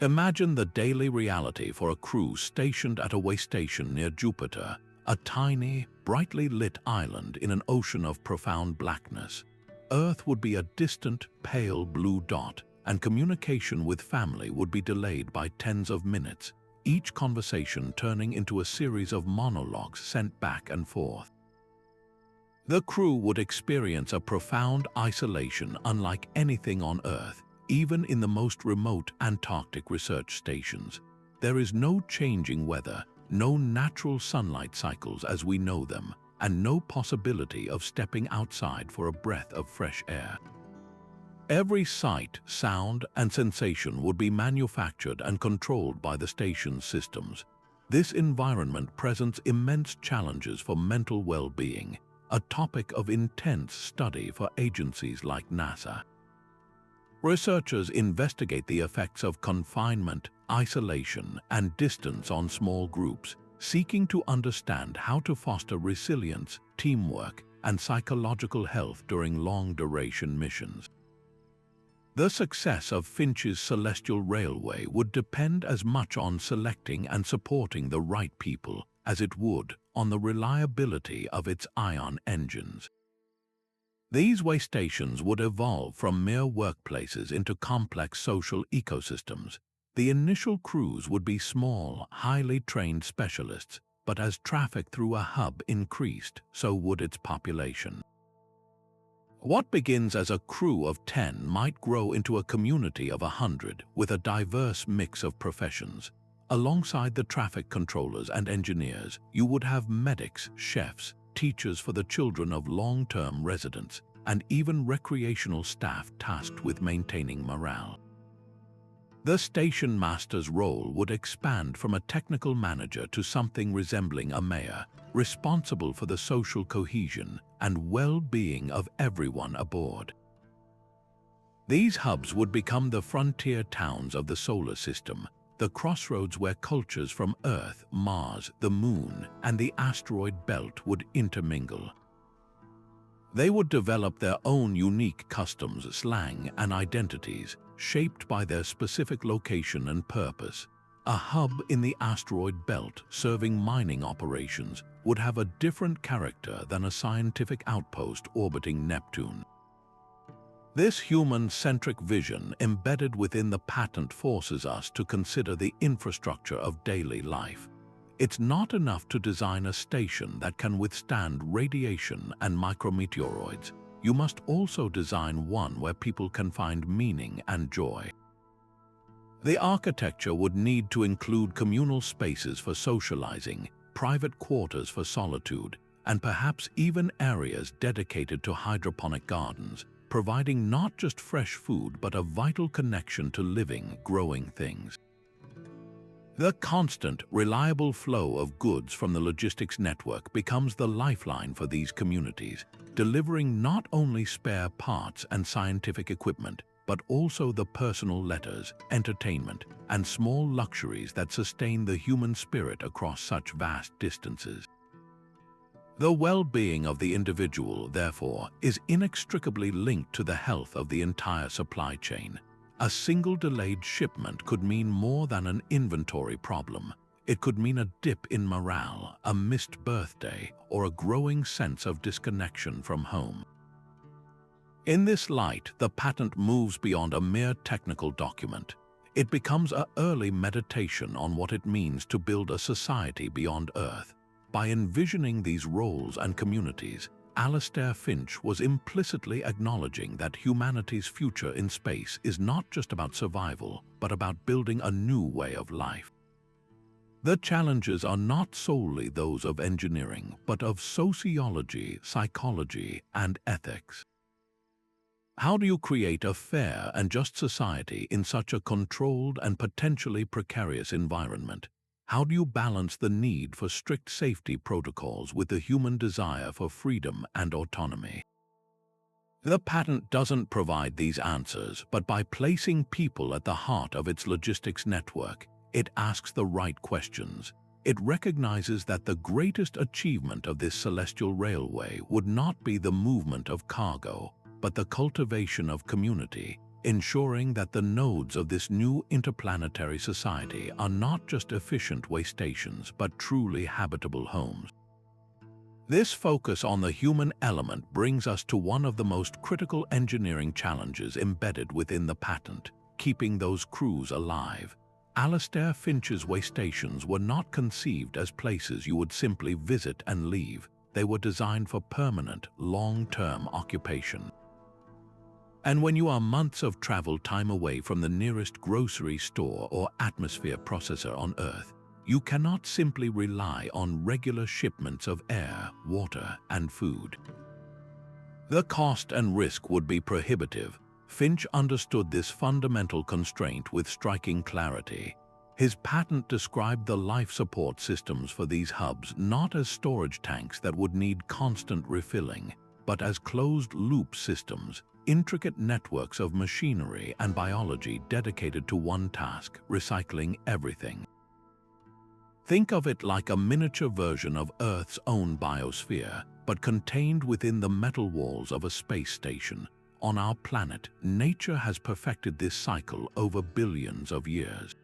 Imagine the daily reality for a crew stationed at a waystation near Jupiter, a tiny, brightly lit island in an ocean of profound blackness. Earth would be a distant, pale blue dot, and communication with family would be delayed by tens of minutes, each conversation turning into a series of monologues sent back and forth. The crew would experience a profound isolation unlike anything on Earth, even in the most remote Antarctic research stations. There is no changing weather, no natural sunlight cycles as we know them, and no possibility of stepping outside for a breath of fresh air. Every sight, sound, and sensation would be manufactured and controlled by the station's systems. This environment presents immense challenges for mental well-being, a topic of intense study for agencies like NASA. Researchers investigate the effects of confinement, isolation, and distance on small groups, seeking to understand how to foster resilience, teamwork, and psychological health during long-duration missions. The success of Finch's Celestial Railway would depend as much on selecting and supporting the right people as it would on the reliability of its ion engines. These waystations would evolve from mere workplaces into complex social ecosystems. The initial crews would be small, highly trained specialists, but as traffic through a hub increased, so would its population. What begins as a crew of 10 might grow into a community of 100 with a diverse mix of professions. Alongside the traffic controllers and engineers, you would have medics, chefs, teachers for the children of long-term residents, and even recreational staff tasked with maintaining morale. The station master's role would expand from a technical manager to something resembling a mayor, responsible for the social cohesion and well-being of everyone aboard. These hubs would become the frontier towns of the solar system, the crossroads where cultures from Earth, Mars, the Moon, and the asteroid belt would intermingle. They would develop their own unique customs, slang, and identities, shaped by their specific location and purpose. A hub in the asteroid belt serving mining operations would have a different character than a scientific outpost orbiting Neptune. This human-centric vision embedded within the patent forces us to consider the infrastructure of daily life. It's not enough to design a station that can withstand radiation and micrometeoroids. You must also design one where people can find meaning and joy. The architecture would need to include communal spaces for socializing, private quarters for solitude, and perhaps even areas dedicated to hydroponic gardens, providing not just fresh food but a vital connection to living, growing things. The constant, reliable flow of goods from the logistics network becomes the lifeline for these communities, delivering not only spare parts and scientific equipment, but also the personal letters, entertainment, and small luxuries that sustain the human spirit across such vast distances. The well-being of the individual, therefore, is inextricably linked to the health of the entire supply chain. A single delayed shipment could mean more than an inventory problem. It could mean a dip in morale, a missed birthday, or a growing sense of disconnection from home. In this light, the patent moves beyond a mere technical document. It becomes an early meditation on what it means to build a society beyond Earth. By envisioning these roles and communities, Alistair Finch was implicitly acknowledging that humanity's future in space is not just about survival, but about building a new way of life. The challenges are not solely those of engineering, but of sociology, psychology, and ethics. How do you create a fair and just society in such a controlled and potentially precarious environment? How do you balance the need for strict safety protocols with the human desire for freedom and autonomy? The patent doesn't provide these answers, but by placing people at the heart of its logistics network, it asks the right questions. It recognizes that the greatest achievement of this celestial railway would not be the movement of cargo, but the cultivation of community, ensuring that the nodes of this new interplanetary society are not just efficient waystations, but truly habitable homes. This focus on the human element brings us to one of the most critical engineering challenges embedded within the patent: keeping those crews alive. Alistair Finch's waystations were not conceived as places you would simply visit and leave. They were designed for permanent, long-term occupation. And when you are months of travel time away from the nearest grocery store or atmosphere processor on Earth, you cannot simply rely on regular shipments of air, water, and food. The cost and risk would be prohibitive. Finch understood this fundamental constraint with striking clarity. His patent described the life support systems for these hubs not as storage tanks that would need constant refilling, but as closed-loop systems, intricate networks of machinery and biology dedicated to one task: recycling everything. Think of it like a miniature version of Earth's own biosphere, but contained within the metal walls of a space station. On our planet, nature has perfected this cycle over billions of years.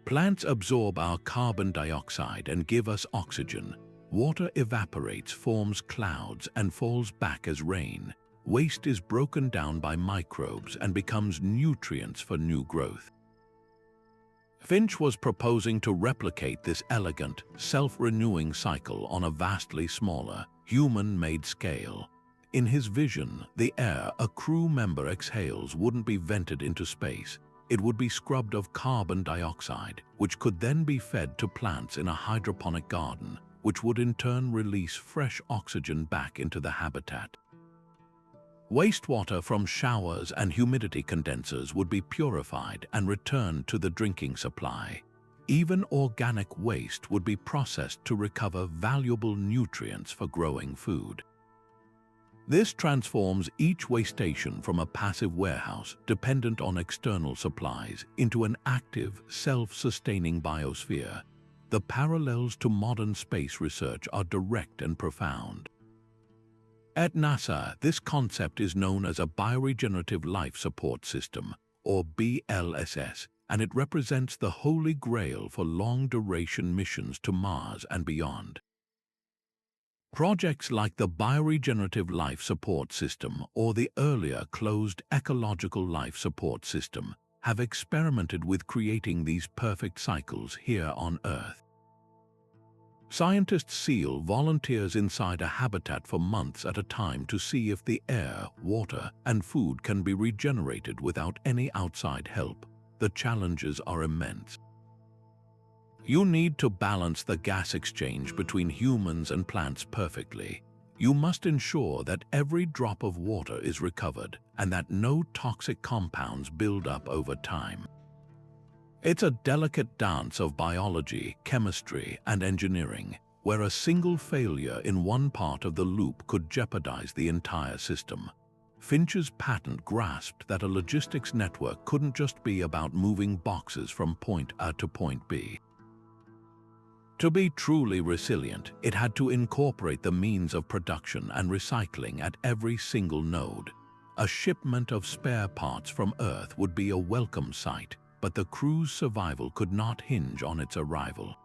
Plants absorb our carbon dioxide and give us oxygen. Water evaporates, forms clouds, and falls back as rain. Waste is broken down by microbes and becomes nutrients for new growth. Finch was proposing to replicate this elegant, self-renewing cycle on a vastly smaller, human-made scale. In his vision, the air a crew member exhales wouldn't be vented into space. It would be scrubbed of carbon dioxide, which could then be fed to plants in a hydroponic garden, which would in turn release fresh oxygen back into the habitat. Wastewater from showers and humidity condensers would be purified and returned to the drinking supply. Even organic waste would be processed to recover valuable nutrients for growing food. This transforms each waystation from a passive warehouse dependent on external supplies into an active, self-sustaining biosphere. The parallels to modern space research are direct and profound. At NASA, this concept is known as a Bioregenerative Life Support System, or BLSS, and it represents the holy grail for long-duration missions to Mars and beyond. Projects like the Bioregenerative Life Support System or the earlier closed Ecological Life Support System have experimented with creating these perfect cycles here on Earth. Scientists seal volunteers inside a habitat for months at a time to see if the air, water, and food can be regenerated without any outside help. The challenges are immense. You need to balance the gas exchange between humans and plants perfectly. You must ensure that every drop of water is recovered and that no toxic compounds build up over time. It's a delicate dance of biology, chemistry, and engineering, where a single failure in one part of the loop could jeopardize the entire system. Finch's patent grasped that a logistics network couldn't just be about moving boxes from point A to point B. To be truly resilient, it had to incorporate the means of production and recycling at every single node. A shipment of spare parts from Earth would be a welcome sight, but the crew's survival could not hinge on its arrival.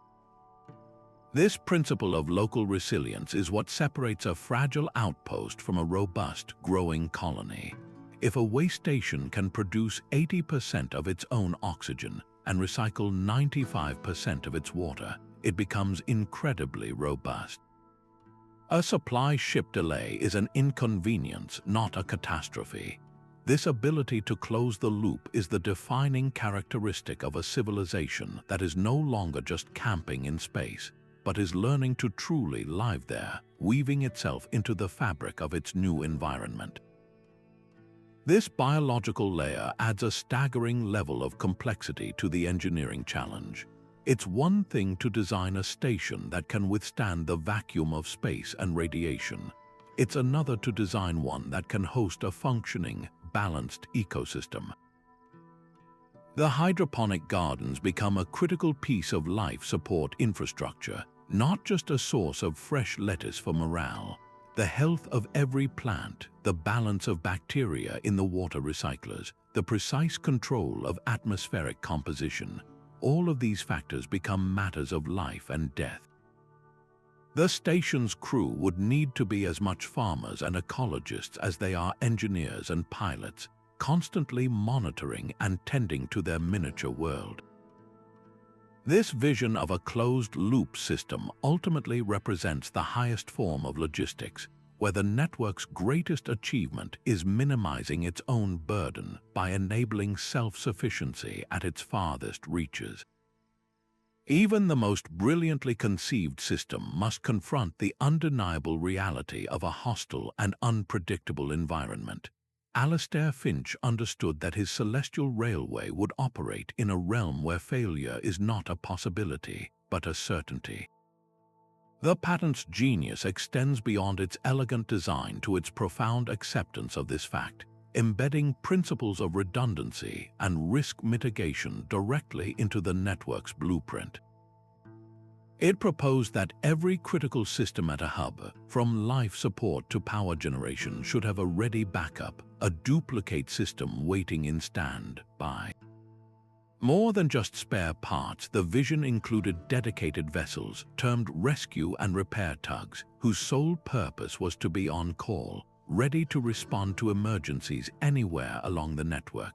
This principle of local resilience is what separates a fragile outpost from a robust, growing colony. If a waystation can produce 80% of its own oxygen and recycle 95% of its water, it becomes incredibly robust. A supply ship delay is an inconvenience, not a catastrophe. This ability to close the loop is the defining characteristic of a civilization that is no longer just camping in space, but is learning to truly live there, weaving itself into the fabric of its new environment. This biological layer adds a staggering level of complexity to the engineering challenge. It's one thing to design a station that can withstand the vacuum of space and radiation. It's another to design one that can host a functioning, balanced ecosystem. The hydroponic gardens become a critical piece of life support infrastructure, not just a source of fresh lettuce for morale. The health of every plant, the balance of bacteria in the water recyclers, the precise control of atmospheric composition, all of these factors become matters of life and death. The station's crew would need to be as much farmers and ecologists as they are engineers and pilots, constantly monitoring and tending to their miniature world. This vision of a closed-loop system ultimately represents the highest form of logistics, where the network's greatest achievement is minimizing its own burden by enabling self-sufficiency at its farthest reaches. Even the most brilliantly conceived system must confront the undeniable reality of a hostile and unpredictable environment. Alistair Finch understood that his celestial railway would operate in a realm where failure is not a possibility, but a certainty. The patent's genius extends beyond its elegant design to its profound acceptance of this fact, embedding principles of redundancy and risk mitigation directly into the network's blueprint. It proposed that every critical system at a hub, from life support to power generation, should have a ready backup, a duplicate system waiting in standby. More than just spare parts, the vision included dedicated vessels, termed rescue and repair tugs, whose sole purpose was to be on call, ready to respond to emergencies anywhere along the network.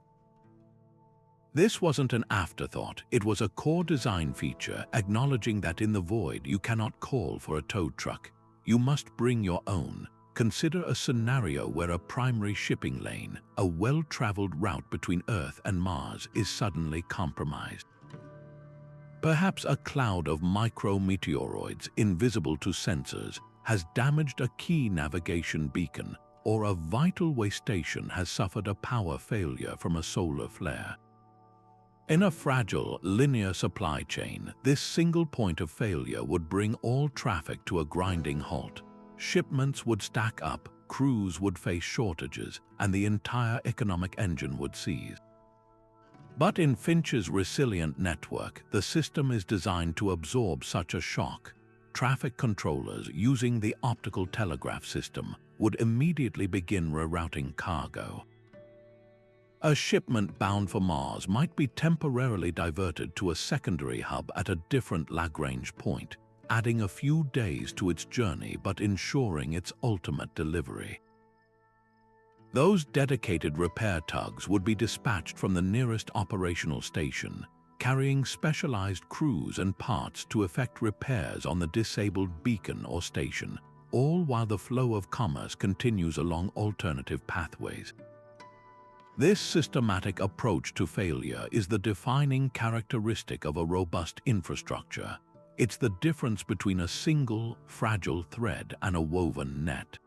This wasn't an afterthought, it was a core design feature acknowledging that in the void you cannot call for a tow truck. You must bring your own. Consider a scenario where a primary shipping lane, a well-traveled route between Earth and Mars, is suddenly compromised. Perhaps a cloud of micrometeoroids, invisible to sensors, has damaged a key navigation beacon, or a vital waystation has suffered a power failure from a solar flare. In a fragile, linear supply chain, this single point of failure would bring all traffic to a grinding halt. Shipments would stack up, crews would face shortages, and the entire economic engine would seize. But in Finch's resilient network, the system is designed to absorb such a shock. Traffic controllers using the optical telegraph system would immediately begin rerouting cargo. A shipment bound for Mars might be temporarily diverted to a secondary hub at a different Lagrange point, adding a few days to its journey but ensuring its ultimate delivery. Those dedicated repair tugs would be dispatched from the nearest operational station, carrying specialized crews and parts to effect repairs on the disabled beacon or station, all while the flow of commerce continues along alternative pathways. This systematic approach to failure is the defining characteristic of a robust infrastructure. It's the difference between a single, fragile thread and a woven net.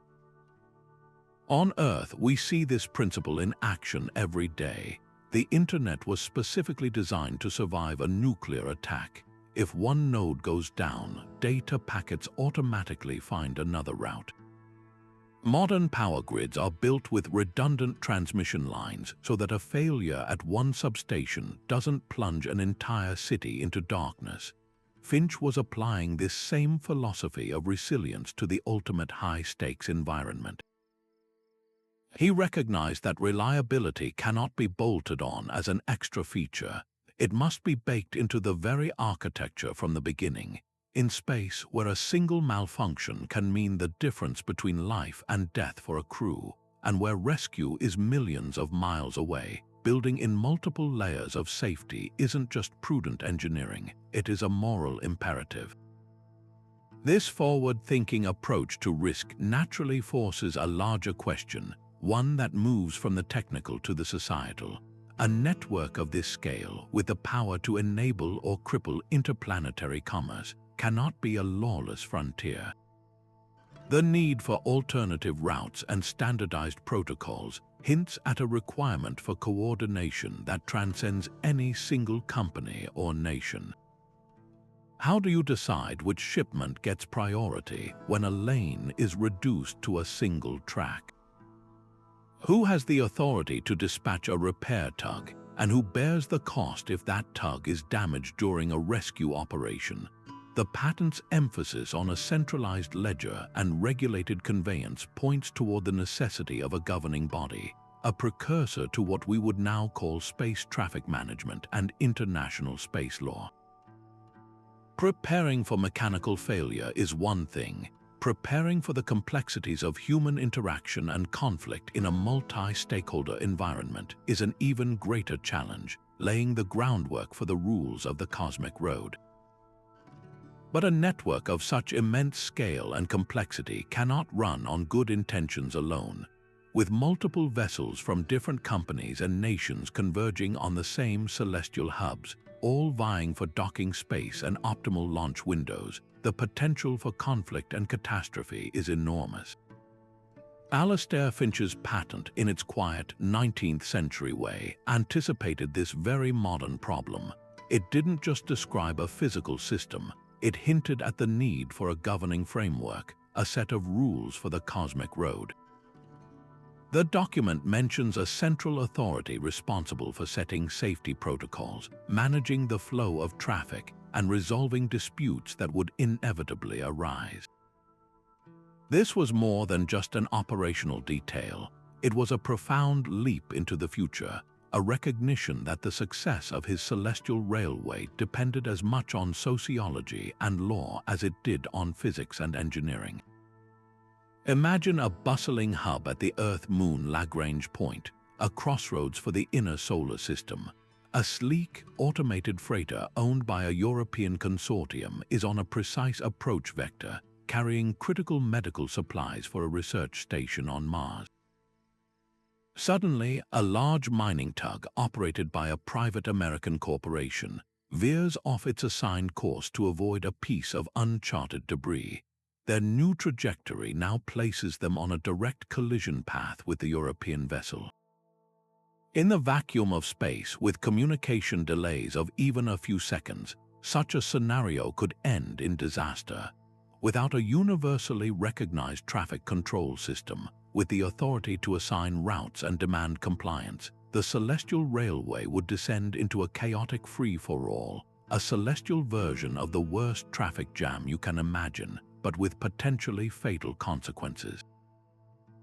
On Earth, we see this principle in action every day. The Internet was specifically designed to survive a nuclear attack. If one node goes down, data packets automatically find another route. Modern power grids are built with redundant transmission lines so that a failure at one substation doesn't plunge an entire city into darkness. Finch was applying this same philosophy of resilience to the ultimate high-stakes environment. He recognized that reliability cannot be bolted on as an extra feature. It must be baked into the very architecture from the beginning. In space, where a single malfunction can mean the difference between life and death for a crew, and where rescue is millions of miles away, building in multiple layers of safety isn't just prudent engineering, it is a moral imperative. This forward-thinking approach to risk naturally forces a larger question, one that moves from the technical to the societal. A network of this scale, with the power to enable or cripple interplanetary commerce, cannot be a lawless frontier. The need for alternative routes and standardized protocols hints at a requirement for coordination that transcends any single company or nation. How do you decide which shipment gets priority when a lane is reduced to a single track? Who has the authority to dispatch a repair tug, and who bears the cost if that tug is damaged during a rescue operation? The patent's emphasis on a centralized ledger and regulated conveyance points toward the necessity of a governing body, a precursor to what we would now call space traffic management and international space law. Preparing for mechanical failure is one thing. Preparing for the complexities of human interaction and conflict in a multi-stakeholder environment is an even greater challenge, laying the groundwork for the rules of the cosmic road. But a network of such immense scale and complexity cannot run on good intentions alone. With multiple vessels from different companies and nations converging on the same celestial hubs, all vying for docking space and optimal launch windows, the potential for conflict and catastrophe is enormous. Alistair Finch's patent, in its quiet 19th-century way, anticipated this very modern problem. It didn't just describe a physical system, it hinted at the need for a governing framework, a set of rules for the cosmic road. The document mentions a central authority responsible for setting safety protocols, managing the flow of traffic, and resolving disputes that would inevitably arise. This was more than just an operational detail. It was a profound leap into the future, a recognition that the success of his celestial railway depended as much on sociology and law as it did on physics and engineering. Imagine a bustling hub at the Earth-Moon Lagrange point, a crossroads for the inner solar system. A sleek, automated freighter owned by a European consortium is on a precise approach vector, carrying critical medical supplies for a research station on Mars. Suddenly, a large mining tug operated by a private American corporation veers off its assigned course to avoid a piece of uncharted debris. Their new trajectory now places them on a direct collision path with the European vessel. In the vacuum of space, with communication delays of even a few seconds, such a scenario could end in disaster. Without a universally recognized traffic control system, with the authority to assign routes and demand compliance, the celestial railway would descend into a chaotic free-for-all, a celestial version of the worst traffic jam you can imagine, but with potentially fatal consequences.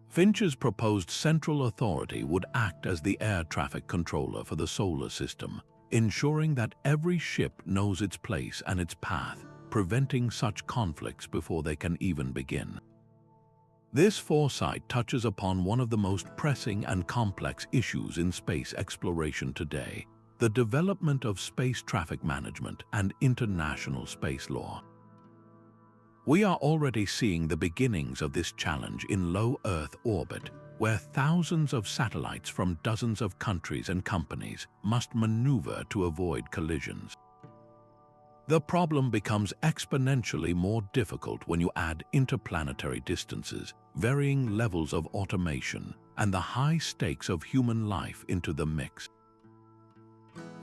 Finch's proposed central authority would act as the air traffic controller for the solar system, ensuring that every ship knows its place and its path, preventing such conflicts before they can even begin. This foresight touches upon one of the most pressing and complex issues in space exploration today: the development of space traffic management and international space law. We are already seeing the beginnings of this challenge in low Earth orbit, where thousands of satellites from dozens of countries and companies must maneuver to avoid collisions. The problem becomes exponentially more difficult when you add interplanetary distances, varying levels of automation, and the high stakes of human life into the mix.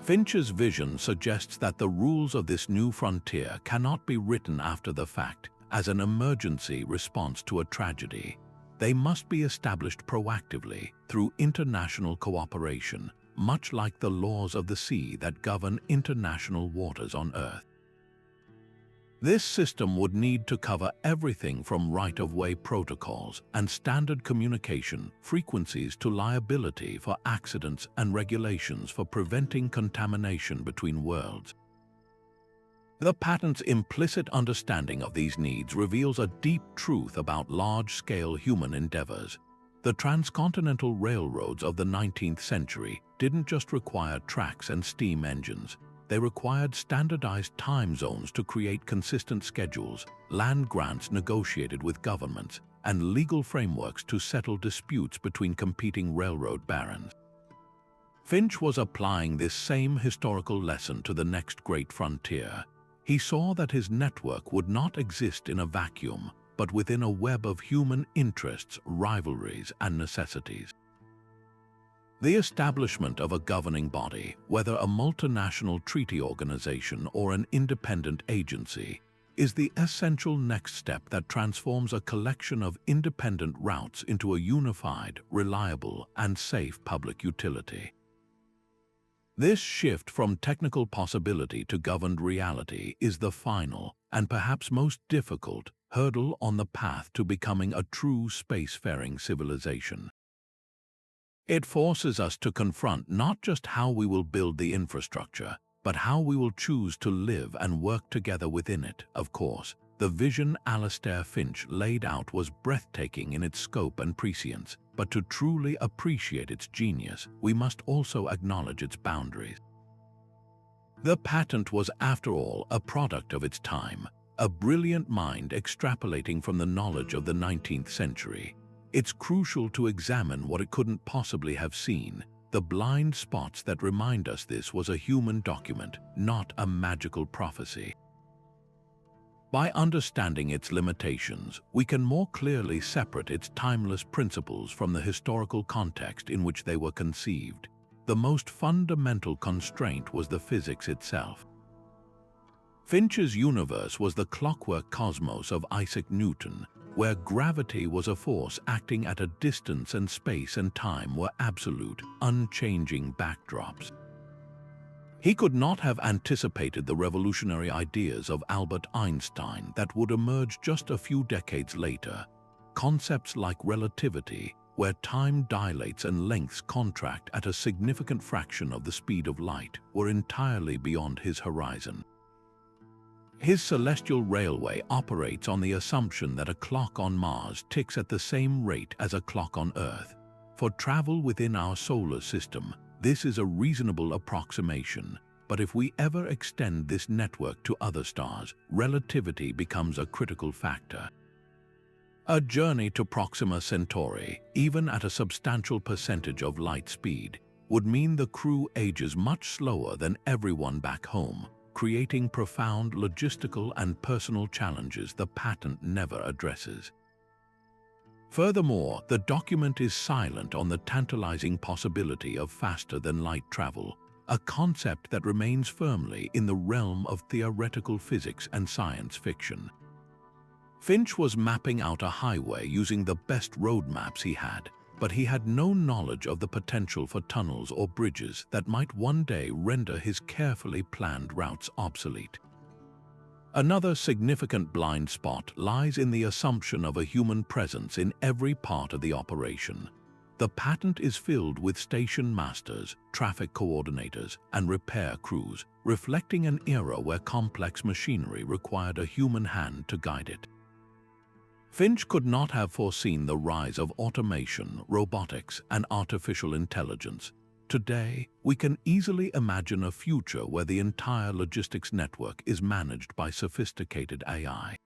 Finch's vision suggests that the rules of this new frontier cannot be written after the fact as an emergency response to a tragedy. They must be established proactively through international cooperation, much like the laws of the sea that govern international waters on Earth. This system would need to cover everything from right-of-way protocols and standard communication frequencies to liability for accidents and regulations for preventing contamination between worlds. The patent's implicit understanding of these needs reveals a deep truth about large-scale human endeavors. The transcontinental railroads of the 19th century didn't just require tracks and steam engines. They required standardized time zones to create consistent schedules, land grants negotiated with governments, and legal frameworks to settle disputes between competing railroad barons. Finch was applying this same historical lesson to the next great frontier. He saw that his network would not exist in a vacuum, but within a web of human interests, rivalries, and necessities. The establishment of a governing body, whether a multinational treaty organization or an independent agency, is the essential next step that transforms a collection of independent routes into a unified, reliable, and safe public utility. This shift from technical possibility to governed reality is the final, and perhaps most difficult, hurdle on the path to becoming a true spacefaring civilization. It forces us to confront not just how we will build the infrastructure, but how we will choose to live and work together within it. Of course, the vision Alistair Finch laid out was breathtaking in its scope and prescience, but to truly appreciate its genius, we must also acknowledge its boundaries. The patent was, after all, a product of its time, a brilliant mind extrapolating from the knowledge of the 19th century. It's crucial to examine what it couldn't possibly have seen, the blind spots that remind us this was a human document, not a magical prophecy. By understanding its limitations, we can more clearly separate its timeless principles from the historical context in which they were conceived. The most fundamental constraint was the physics itself. Finch's universe was the clockwork cosmos of Isaac Newton, where gravity was a force acting at a distance and space and time were absolute, unchanging backdrops. He could not have anticipated the revolutionary ideas of Albert Einstein that would emerge just a few decades later. Concepts like relativity, where time dilates and lengths contract at a significant fraction of the speed of light, were entirely beyond his horizon. His celestial railway operates on the assumption that a clock on Mars ticks at the same rate as a clock on Earth. For travel within our solar system, this is a reasonable approximation, but if we ever extend this network to other stars, relativity becomes a critical factor. A journey to Proxima Centauri, even at a substantial percentage of light speed, would mean the crew ages much slower than everyone back home, creating profound logistical and personal challenges the patent never addresses. Furthermore, the document is silent on the tantalizing possibility of faster-than-light travel, a concept that remains firmly in the realm of theoretical physics and science fiction. Finch was mapping out a highway using the best road maps he had, but he had no knowledge of the potential for tunnels or bridges that might one day render his carefully planned routes obsolete. Another significant blind spot lies in the assumption of a human presence in every part of the operation. The patent is filled with station masters, traffic coordinators, and repair crews, reflecting an era where complex machinery required a human hand to guide it. Finch could not have foreseen the rise of automation, robotics, and artificial intelligence. Today, we can easily imagine a future where the entire logistics network is managed by sophisticated AI.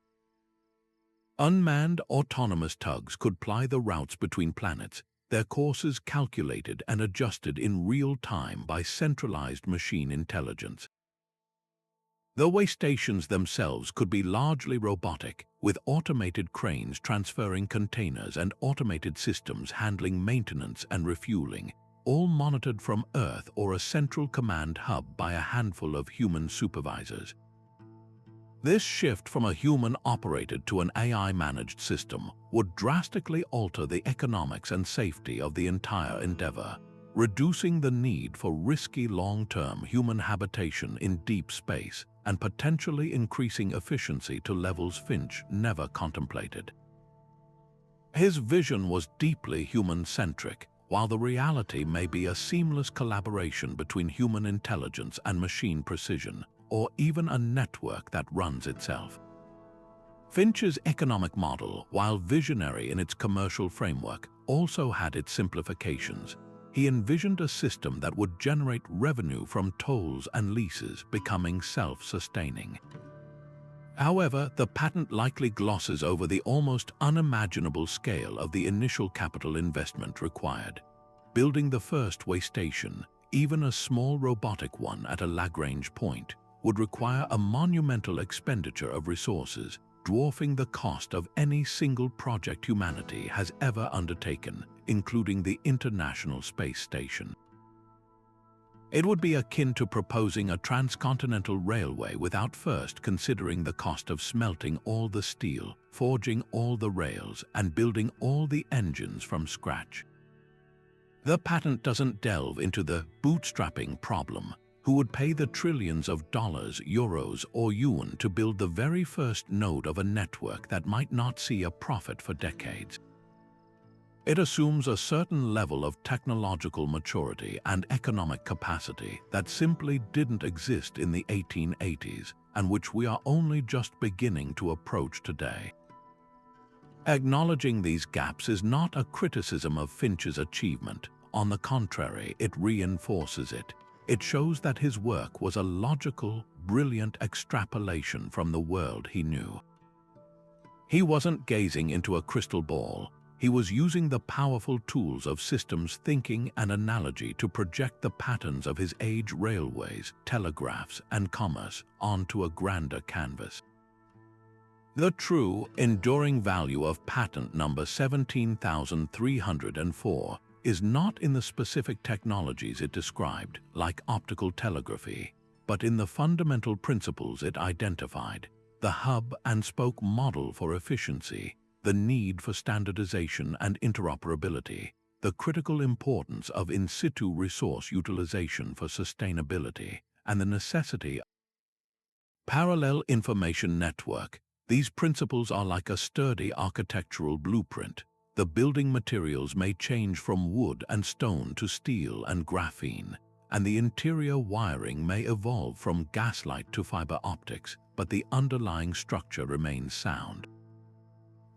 Unmanned autonomous tugs could ply the routes between planets, their courses calculated and adjusted in real time by centralized machine intelligence. The waystations themselves could be largely robotic, with automated cranes transferring containers and automated systems handling maintenance and refueling, all monitored from Earth or a central command hub by a handful of human supervisors. This shift from a human-operated to an AI-managed system would drastically alter the economics and safety of the entire endeavor, reducing the need for risky long-term human habitation in deep space and potentially increasing efficiency to levels Finch never contemplated. His vision was deeply human-centric, while the reality may be a seamless collaboration between human intelligence and machine precision, or even a network that runs itself. Finch's economic model, while visionary in its commercial framework, also had its simplifications. He envisioned a system that would generate revenue from tolls and leases, becoming self-sustaining. However, the patent likely glosses over the almost unimaginable scale of the initial capital investment required. Building the first waystation, even a small robotic one at a Lagrange point, would require a monumental expenditure of resources, dwarfing the cost of any single project humanity has ever undertaken, including the International Space Station. It would be akin to proposing a transcontinental railway without first considering the cost of smelting all the steel, forging all the rails, and building all the engines from scratch. The patent doesn't delve into the bootstrapping problem. Who would pay the trillions of dollars, euros, or yuan to build the very first node of a network that might not see a profit for decades? It assumes a certain level of technological maturity and economic capacity that simply didn't exist in the 1880s and which we are only just beginning to approach today. Acknowledging these gaps is not a criticism of Finch's achievement. On the contrary, it reinforces it. It shows that his work was a logical, brilliant extrapolation from the world he knew. He wasn't gazing into a crystal ball. He was using the powerful tools of systems thinking and analogy to project the patterns of his age railways, telegraphs, and commerce onto a grander canvas. The true, enduring value of patent number 17,304 is not in the specific technologies it described, like optical telegraphy, but in the fundamental principles it identified: the hub-and-spoke model for efficiency, the need for standardization and interoperability, the critical importance of in-situ resource utilization for sustainability, and the necessity of parallel information network. These principles are like a sturdy architectural blueprint. The building materials may change from wood and stone to steel and graphene, and the interior wiring may evolve from gaslight to fiber optics, but the underlying structure remains sound.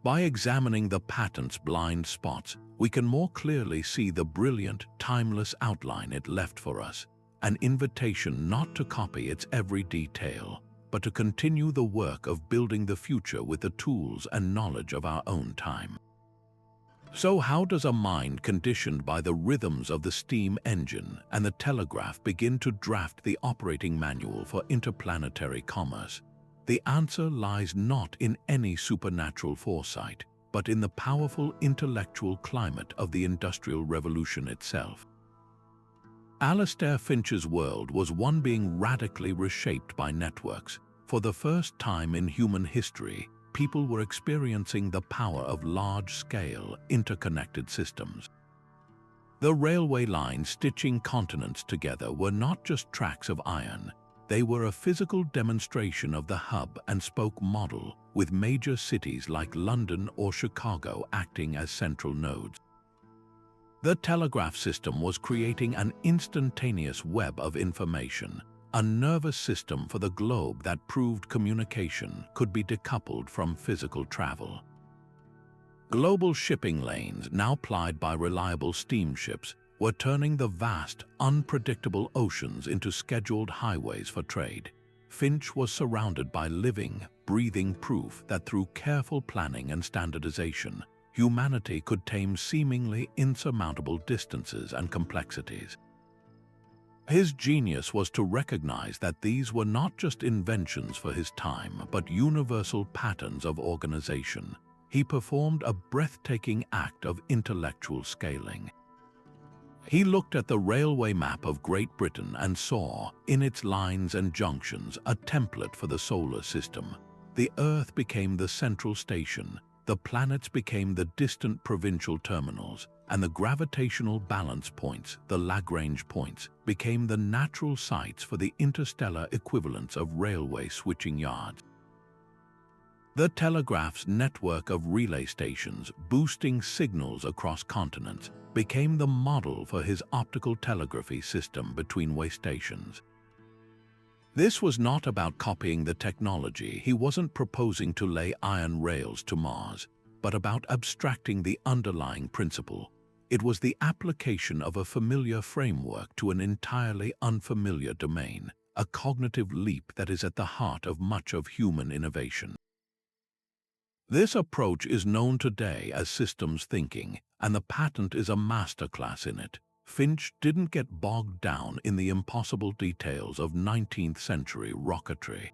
By examining the patent's blind spots, we can more clearly see the brilliant, timeless outline it left for us, an invitation not to copy its every detail, but to continue the work of building the future with the tools and knowledge of our own time. So how does a mind conditioned by the rhythms of the steam engine and the telegraph begin to draft the operating manual for interplanetary commerce? The answer lies not in any supernatural foresight, but in the powerful intellectual climate of the Industrial Revolution itself. Alistair Finch's world was one being radically reshaped by networks. For the first time in human history, people were experiencing the power of large-scale, interconnected systems. The railway lines stitching continents together were not just tracks of iron. They were a physical demonstration of the hub-and-spoke model, with major cities like London or Chicago acting as central nodes. The telegraph system was creating an instantaneous web of information, a nervous system for the globe that proved communication could be decoupled from physical travel. Global shipping lanes, now plied by reliable steamships, were turning the vast, unpredictable oceans into scheduled highways for trade. Finch was surrounded by living, breathing proof that through careful planning and standardization, humanity could tame seemingly insurmountable distances and complexities. His genius was to recognize that these were not just inventions for his time, but universal patterns of organization. He performed a breathtaking act of intellectual scaling. He looked at the railway map of Great Britain and saw, in its lines and junctions, a template for the solar system. The Earth became the central station, the planets became the distant provincial terminals, and the gravitational balance points, the Lagrange points, became the natural sites for the interstellar equivalents of railway switching yards. The telegraph's network of relay stations, boosting signals across continents, became the model for his optical telegraphy system between waystations. This was not about copying the technology. He wasn't proposing to lay iron rails to Mars, but about abstracting the underlying principle. It was the application of a familiar framework to an entirely unfamiliar domain, a cognitive leap that is at the heart of much of human innovation. This approach is known today as systems thinking, and the patent is a masterclass in it. Finch didn't get bogged down in the impossible details of 19th-century rocketry.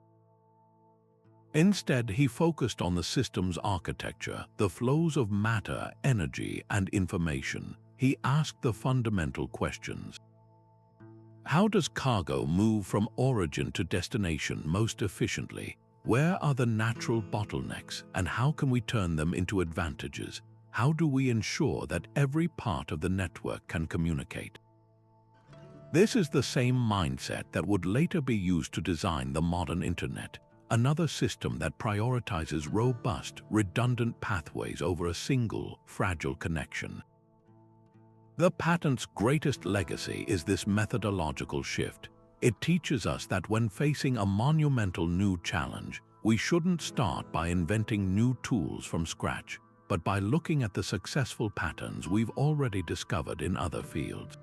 Instead, he focused on the system's architecture, the flows of matter, energy, and information. He asked the fundamental questions. How does cargo move from origin to destination most efficiently? Where are the natural bottlenecks, and how can we turn them into advantages? How do we ensure that every part of the network can communicate? This is the same mindset that would later be used to design the modern Internet, another system that prioritizes robust, redundant pathways over a single, fragile connection. The patent's greatest legacy is this methodological shift. It teaches us that when facing a monumental new challenge, we shouldn't start by inventing new tools from scratch, but by looking at the successful patterns we've already discovered in other fields.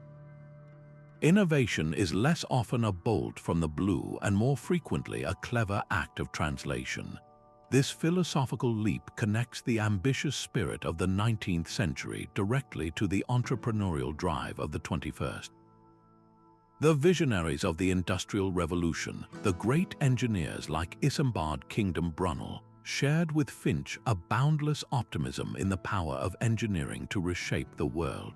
Innovation is less often a bolt from the blue and more frequently a clever act of translation. This philosophical leap connects the ambitious spirit of the 19th century directly to the entrepreneurial drive of the 21st. The visionaries of the Industrial Revolution, the great engineers like Isambard Kingdom Brunel, shared with Finch a boundless optimism in the power of engineering to reshape the world.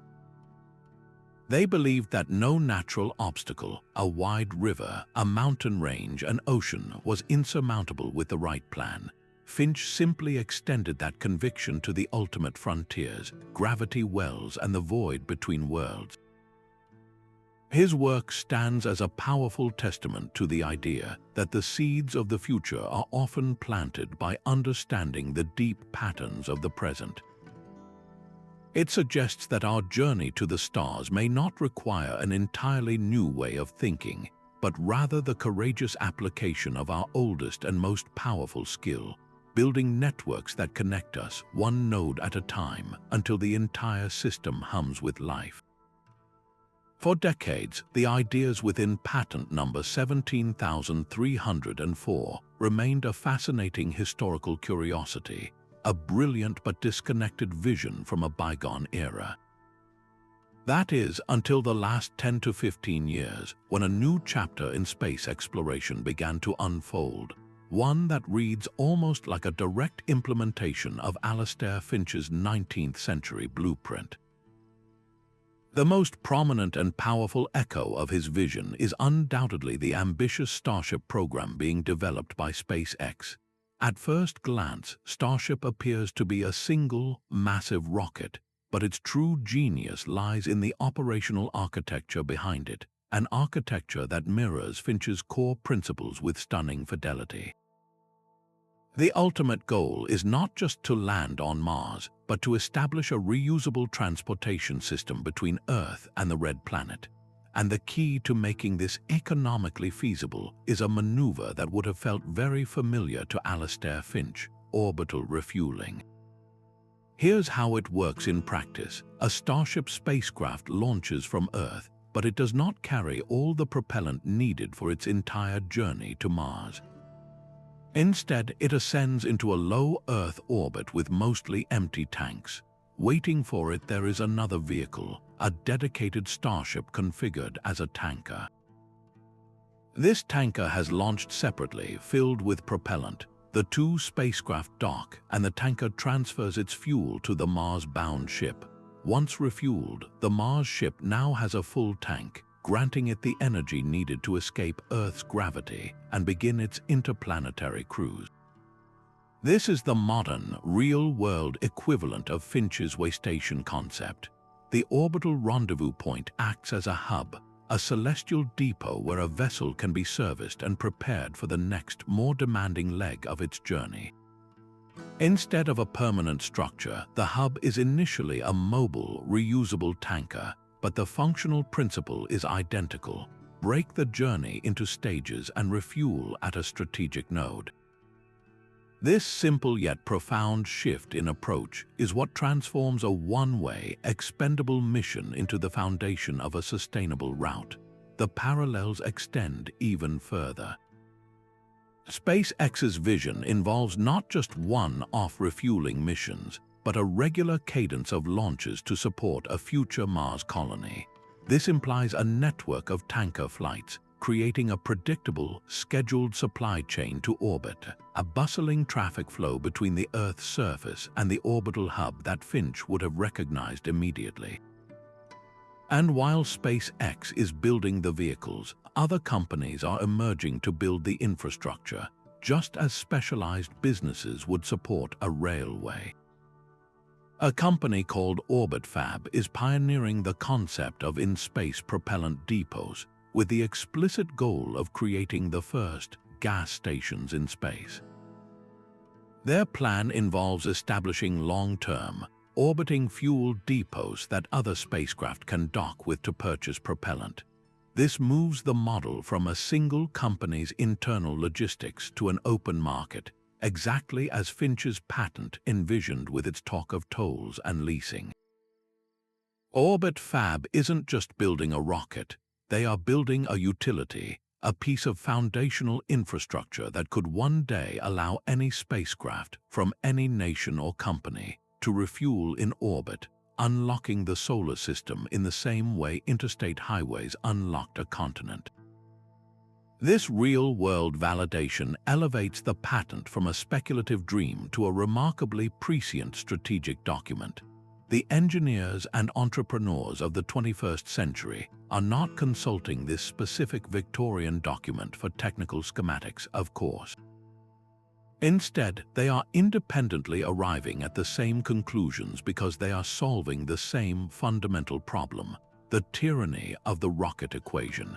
They believed that no natural obstacle, a wide river, a mountain range, an ocean, was insurmountable with the right plan. Finch simply extended that conviction to the ultimate frontiers, gravity wells and the void between worlds. His work stands as a powerful testament to the idea that the seeds of the future are often planted by understanding the deep patterns of the present. It suggests that our journey to the stars may not require an entirely new way of thinking, but rather the courageous application of our oldest and most powerful skill, building networks that connect us one node at a time until the entire system hums with life. For decades, the ideas within patent number 17,304 remained a fascinating historical curiosity, a brilliant but disconnected vision from a bygone era. That is, until the last 10 to 15 years, when a new chapter in space exploration began to unfold, one that reads almost like a direct implementation of Alistair Finch's 19th century blueprint. The most prominent and powerful echo of his vision is undoubtedly the ambitious Starship program being developed by SpaceX. At first glance, Starship appears to be a single, massive rocket, but its true genius lies in the operational architecture behind it, an architecture that mirrors Finch's core principles with stunning fidelity. The ultimate goal is not just to land on Mars, but to establish a reusable transportation system between Earth and the Red Planet. And the key to making this economically feasible is a maneuver that would have felt very familiar to Alistair Finch: orbital refueling. Here's how it works in practice. A Starship spacecraft launches from Earth, but it does not carry all the propellant needed for its entire journey to Mars. Instead, it ascends into a low Earth orbit with mostly empty tanks. Waiting for it, there is another vehicle, a dedicated Starship configured as a tanker. This tanker has launched separately, filled with propellant. The two spacecraft dock, and the tanker transfers its fuel to the Mars-bound ship. Once refueled, the Mars ship now has a full tank, granting it the energy needed to escape Earth's gravity and begin its interplanetary cruise. This is the modern, real-world equivalent of Finch's waystation concept. The orbital rendezvous point acts as a hub, a celestial depot where a vessel can be serviced and prepared for the next, more demanding leg of its journey. Instead of a permanent structure, the hub is initially a mobile, reusable tanker, but the functional principle is identical: break the journey into stages and refuel at a strategic node. This simple yet profound shift in approach is what transforms a one-way, expendable mission into the foundation of a sustainable route. The parallels extend even further. SpaceX's vision involves not just one-off refueling missions, but a regular cadence of launches to support a future Mars colony. This implies a network of tanker flights, creating a predictable, scheduled supply chain to orbit, a bustling traffic flow between the Earth's surface and the orbital hub that Finch would have recognized immediately. And while SpaceX is building the vehicles, other companies are emerging to build the infrastructure, just as specialized businesses would support a railway. A company called OrbitFab is pioneering the concept of in-space propellant depots, with the explicit goal of creating the first gas stations in space. Their plan involves establishing long-term, orbiting fuel depots that other spacecraft can dock with to purchase propellant. This moves the model from a single company's internal logistics to an open market, exactly as Finch's patent envisioned with its talk of tolls and leasing. OrbitFab isn't just building a rocket, they are building a utility, a piece of foundational infrastructure that could one day allow any spacecraft from any nation or company to refuel in orbit, unlocking the solar system in the same way interstate highways unlocked a continent. This real-world validation elevates the patent from a speculative dream to a remarkably prescient strategic document. The engineers and entrepreneurs of the 21st century are not consulting this specific Victorian document for technical schematics, of course. Instead, they are independently arriving at the same conclusions because they are solving the same fundamental problem: the tyranny of the rocket equation.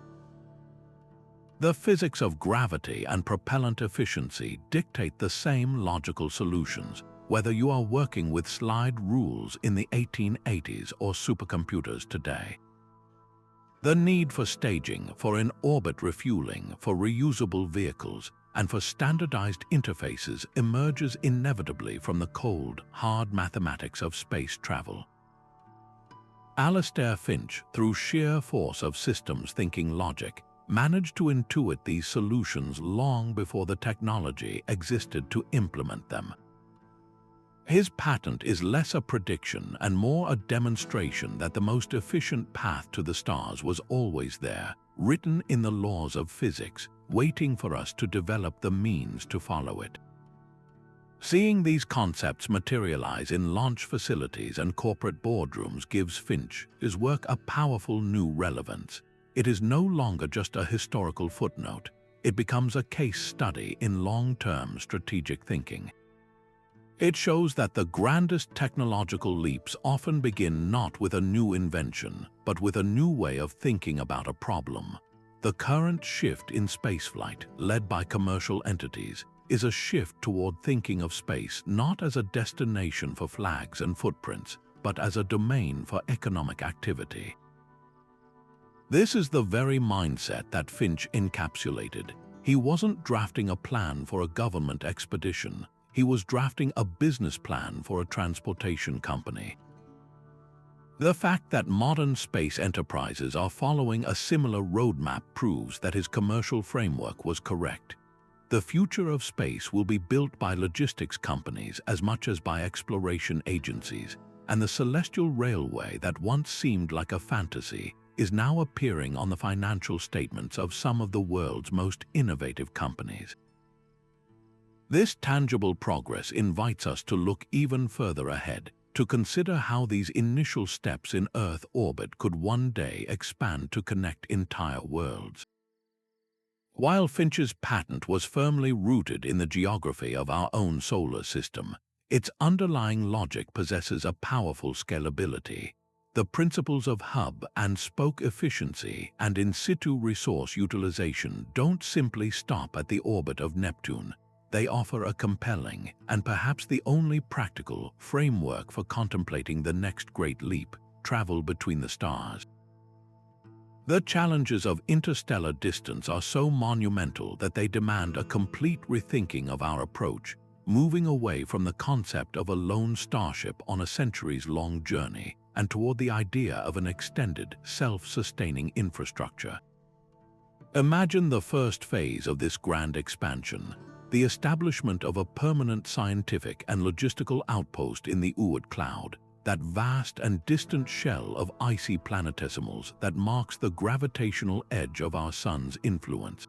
The physics of gravity and propellant efficiency dictate the same logical solutions, whether you are working with slide rules in the 1880s or supercomputers today. The need for staging, for in-orbit refueling, for reusable vehicles, and for standardized interfaces emerges inevitably from the cold, hard mathematics of space travel. Alistair Finch, through sheer force of systems thinking logic, managed to intuit these solutions long before the technology existed to implement them. His patent is less a prediction and more a demonstration that the most efficient path to the stars was always there, written in the laws of physics, waiting for us to develop the means to follow it. Seeing these concepts materialize in launch facilities and corporate boardrooms gives Finch's work a powerful new relevance. It is no longer just a historical footnote. It becomes a case study in long-term strategic thinking. It shows that the grandest technological leaps often begin not with a new invention, but with a new way of thinking about a problem. The current shift in spaceflight, led by commercial entities, is a shift toward thinking of space not as a destination for flags and footprints, but as a domain for economic activity. This is the very mindset that Finch encapsulated. He wasn't drafting a plan for a government expedition. He was drafting a business plan for a transportation company. The fact that modern space enterprises are following a similar roadmap proves that his commercial framework was correct. The future of space will be built by logistics companies as much as by exploration agencies, and the celestial railway that once seemed like a fantasy is now appearing on the financial statements of some of the world's most innovative companies. This tangible progress invites us to look even further ahead, to consider how these initial steps in Earth orbit could one day expand to connect entire worlds. While Finch's patent was firmly rooted in the geography of our own solar system, its underlying logic possesses a powerful scalability. The principles of hub and spoke efficiency and in-situ resource utilization don't simply stop at the orbit of Neptune. They offer a compelling, and perhaps the only practical, framework for contemplating the next great leap, travel between the stars. The challenges of interstellar distance are so monumental that they demand a complete rethinking of our approach, moving away from the concept of a lone starship on a centuries-long journey and toward the idea of an extended, self-sustaining infrastructure. Imagine the first phase of this grand expansion, the establishment of a permanent scientific and logistical outpost in the Oort cloud, that vast and distant shell of icy planetesimals that marks the gravitational edge of our sun's influence.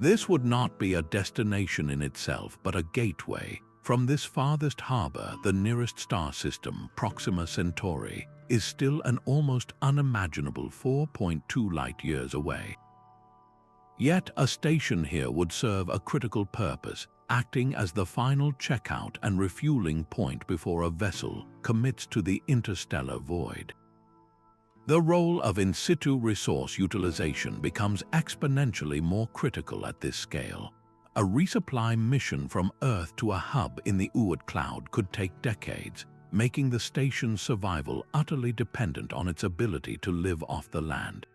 This would not be a destination in itself, but a gateway. From this farthest harbor, the nearest star system, Proxima Centauri, is still an almost unimaginable 4.2 light-years away. Yet a station here would serve a critical purpose, acting as the final checkout and refueling point before a vessel commits to the interstellar void. The role of in-situ resource utilization becomes exponentially more critical at this scale. A resupply mission from Earth to a hub in the Oort cloud could take decades, making the station's survival utterly dependent on its ability to live off the land.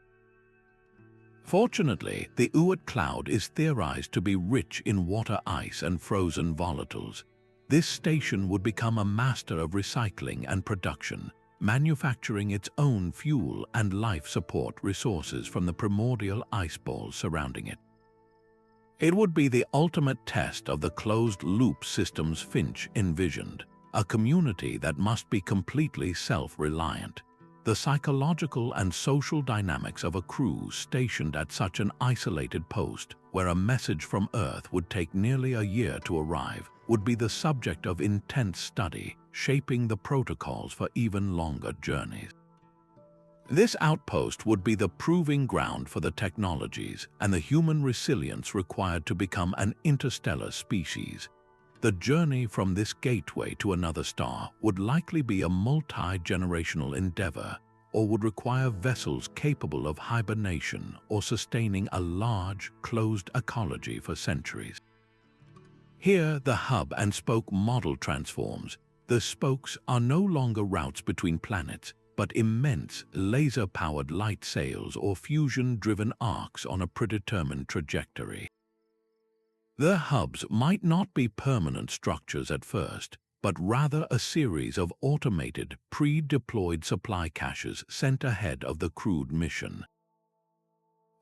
Fortunately, the Oort cloud is theorized to be rich in water ice and frozen volatiles. This station would become a master of recycling and production, manufacturing its own fuel and life support resources from the primordial ice balls surrounding it. It would be the ultimate test of the closed-loop systems Finch envisioned, a community that must be completely self-reliant. The psychological and social dynamics of a crew stationed at such an isolated post, where a message from Earth would take nearly a year to arrive, would be the subject of intense study, shaping the protocols for even longer journeys. This outpost would be the proving ground for the technologies and the human resilience required to become an interstellar species. The journey from this gateway to another star would likely be a multi-generational endeavor, or would require vessels capable of hibernation or sustaining a large, closed ecology for centuries. Here, the hub and spoke model transforms. The spokes are no longer routes between planets, but immense, laser-powered light sails or fusion-driven arcs on a predetermined trajectory. The hubs might not be permanent structures at first, but rather a series of automated, pre-deployed supply caches sent ahead of the crewed mission.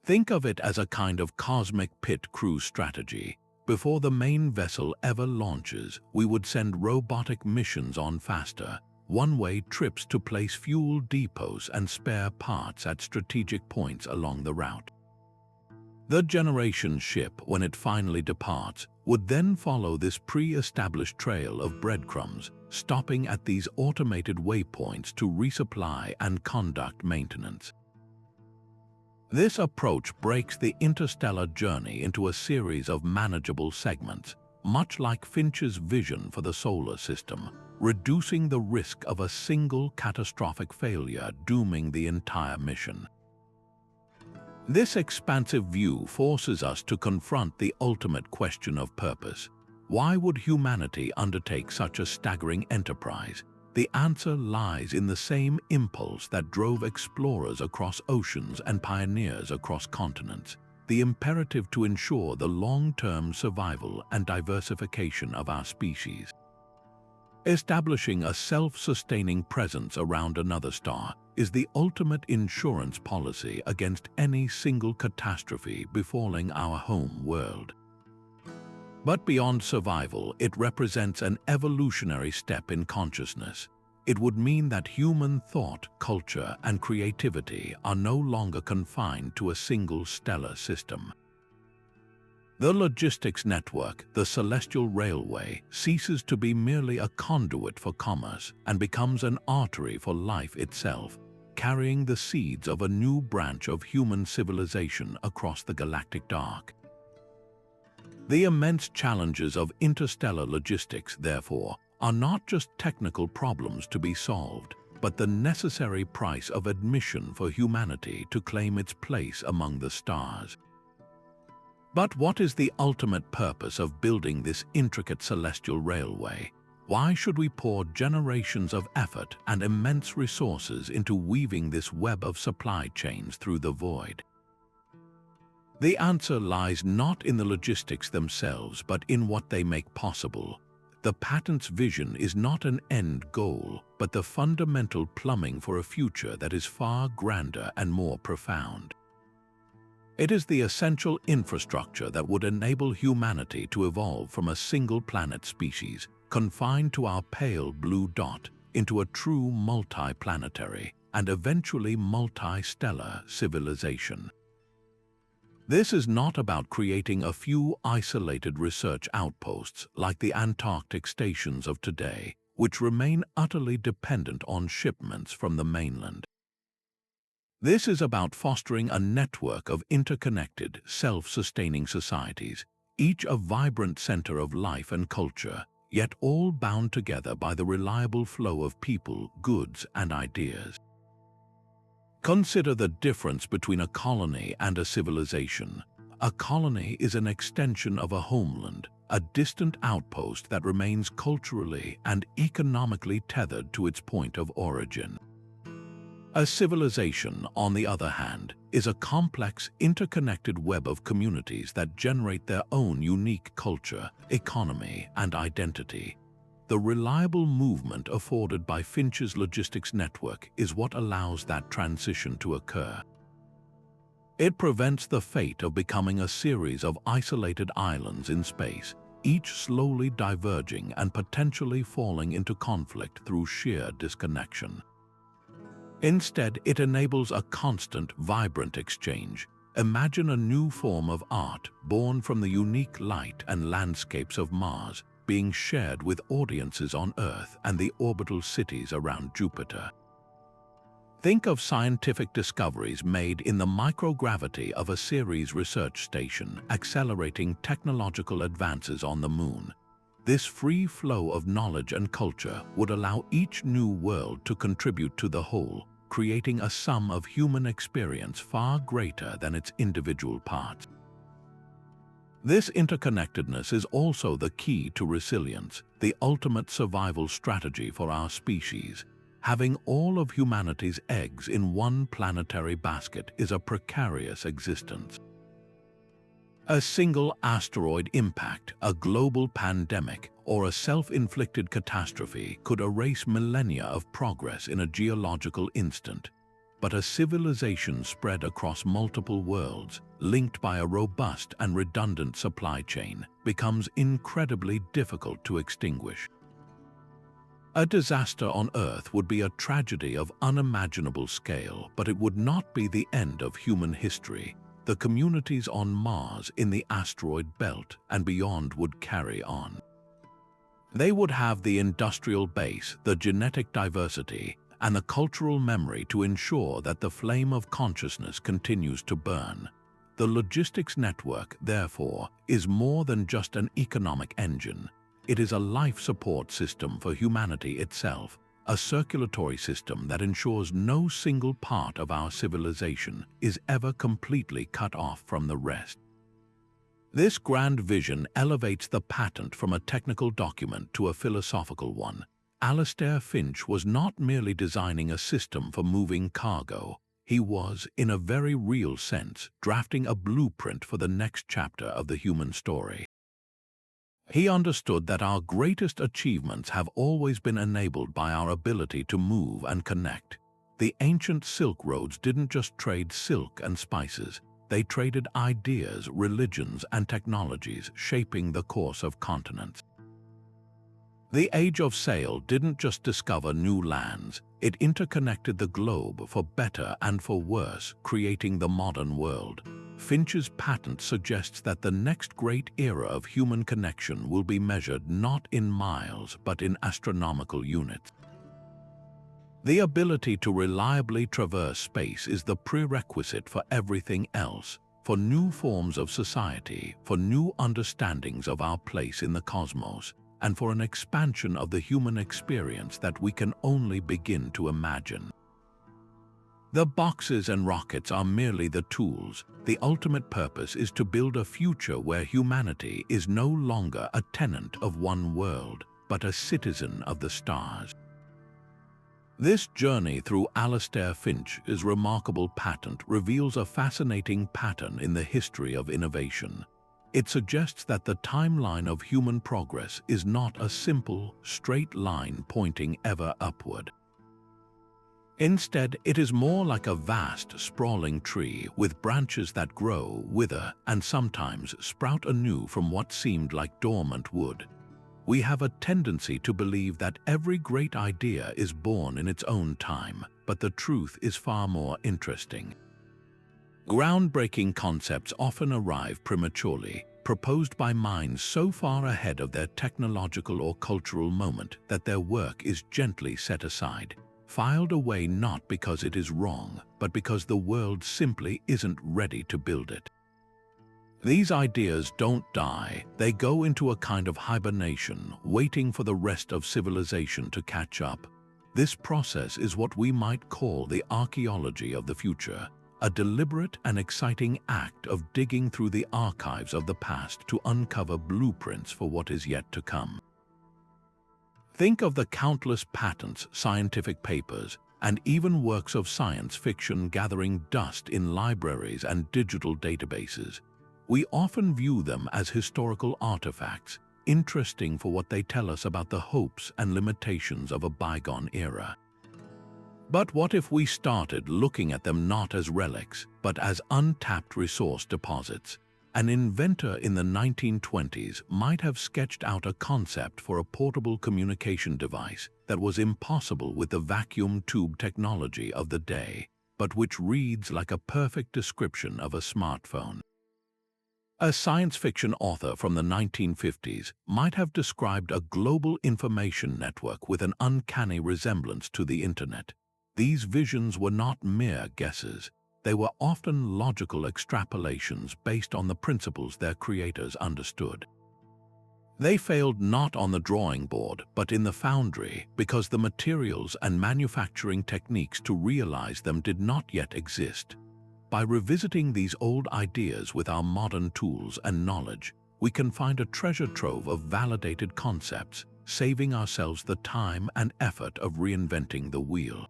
Think of it as a kind of cosmic pit crew strategy. Before the main vessel ever launches, we would send robotic missions on faster, one-way trips to place fuel depots and spare parts at strategic points along the route. The generation ship, when it finally departs, would then follow this pre-established trail of breadcrumbs, stopping at these automated waypoints to resupply and conduct maintenance. This approach breaks the interstellar journey into a series of manageable segments, much like Finch's vision for the solar system, reducing the risk of a single catastrophic failure dooming the entire mission. This expansive view forces us to confront the ultimate question of purpose. Why would humanity undertake such a staggering enterprise? The answer lies in the same impulse that drove explorers across oceans and pioneers across continents, the imperative to ensure the long-term survival and diversification of our species. Establishing a self-sustaining presence around another star is the ultimate insurance policy against any single catastrophe befalling our home world. But beyond survival, it represents an evolutionary step in consciousness. It would mean that human thought, culture, and creativity are no longer confined to a single stellar system. The logistics network, the celestial railway, ceases to be merely a conduit for commerce and becomes an artery for life itself, carrying the seeds of a new branch of human civilization across the galactic dark. The immense challenges of interstellar logistics, therefore, are not just technical problems to be solved, but the necessary price of admission for humanity to claim its place among the stars. But what is the ultimate purpose of building this intricate celestial railway? Why should we pour generations of effort and immense resources into weaving this web of supply chains through the void? The answer lies not in the logistics themselves, but in what they make possible. The patent's vision is not an end goal, but the fundamental plumbing for a future that is far grander and more profound. It is the essential infrastructure that would enable humanity to evolve from a single-planet species, confined to our pale blue dot, into a true multi-planetary and eventually multi-stellar civilization. This is not about creating a few isolated research outposts like the Antarctic stations of today, which remain utterly dependent on shipments from the mainland. This is about fostering a network of interconnected, self-sustaining societies, each a vibrant center of life and culture, yet all bound together by the reliable flow of people, goods, and ideas. Consider the difference between a colony and a civilization. A colony is an extension of a homeland, a distant outpost that remains culturally and economically tethered to its point of origin. A civilization, on the other hand, is a complex, interconnected web of communities that generate their own unique culture, economy, and identity. The reliable movement afforded by Finch's logistics network is what allows that transition to occur. It prevents the fate of becoming a series of isolated islands in space, each slowly diverging and potentially falling into conflict through sheer disconnection. Instead, it enables a constant, vibrant exchange. Imagine a new form of art born from the unique light and landscapes of Mars, being shared with audiences on Earth and the orbital cities around Jupiter. Think of scientific discoveries made in the microgravity of a Ceres research station accelerating technological advances on the Moon. This free flow of knowledge and culture would allow each new world to contribute to the whole, creating a sum of human experience far greater than its individual parts. This interconnectedness is also the key to resilience, the ultimate survival strategy for our species. Having all of humanity's eggs in one planetary basket is a precarious existence. A single asteroid impact, a global pandemic, or a self-inflicted catastrophe could erase millennia of progress in a geological instant. but a civilization spread across multiple worlds, linked by a robust and redundant supply chain, becomes incredibly difficult to extinguish. A disaster on Earth would be a tragedy of unimaginable scale, but it would not be the end of human history. The communities on Mars, in the asteroid belt, and beyond would carry on. They would have the industrial base, the genetic diversity, and the cultural memory to ensure that the flame of consciousness continues to burn. The logistics network, therefore, is more than just an economic engine. It is a life support system for humanity itself, a circulatory system that ensures no single part of our civilization is ever completely cut off from the rest. This grand vision elevates the patent from a technical document to a philosophical one. Alistair Finch was not merely designing a system for moving cargo. He was, in a very real sense, drafting a blueprint for the next chapter of the human story. He understood that our greatest achievements have always been enabled by our ability to move and connect. The ancient Silk Roads didn't just trade silk and spices. They traded ideas, religions, and technologies, shaping the course of continents. The Age of Sail didn't just discover new lands. It interconnected the globe for better and for worse, creating the modern world. Finch's patent suggests that the next great era of human connection will be measured not in miles but in astronomical units. The ability to reliably traverse space is the prerequisite for everything else, for new forms of society, for new understandings of our place in the cosmos, and for an expansion of the human experience that we can only begin to imagine. The boxes and rockets are merely the tools. The ultimate purpose is to build a future where humanity is no longer a tenant of one world, but a citizen of the stars. This journey through Alistair Finch's remarkable patent reveals a fascinating pattern in the history of innovation. It suggests that the timeline of human progress is not a simple, straight line pointing ever upward. Instead, it is more like a vast, sprawling tree with branches that grow, wither, and sometimes sprout anew from what seemed like dormant wood. We have a tendency to believe that every great idea is born in its own time, but the truth is far more interesting. Groundbreaking concepts often arrive prematurely, proposed by minds so far ahead of their technological or cultural moment that their work is gently set aside, filed away not because it is wrong, but because the world simply isn't ready to build it. These ideas don't die, they go into a kind of hibernation, waiting for the rest of civilization to catch up. This process is what we might call the archaeology of the future, a deliberate and exciting act of digging through the archives of the past to uncover blueprints for what is yet to come. Think of the countless patents, scientific papers, and even works of science fiction gathering dust in libraries and digital databases. We often view them as historical artifacts, interesting for what they tell us about the hopes and limitations of a bygone era. But what if we started looking at them not as relics, but as untapped resource deposits? An inventor in the 1920s might have sketched out a concept for a portable communication device that was impossible with the vacuum tube technology of the day, but which reads like a perfect description of a smartphone. A science fiction author from the 1950s might have described a global information network with an uncanny resemblance to the Internet. These visions were not mere guesses. They were often logical extrapolations based on the principles their creators understood. They failed not on the drawing board, but in the foundry, because the materials and manufacturing techniques to realize them did not yet exist. By revisiting these old ideas with our modern tools and knowledge, we can find a treasure trove of validated concepts, saving ourselves the time and effort of reinventing the wheel.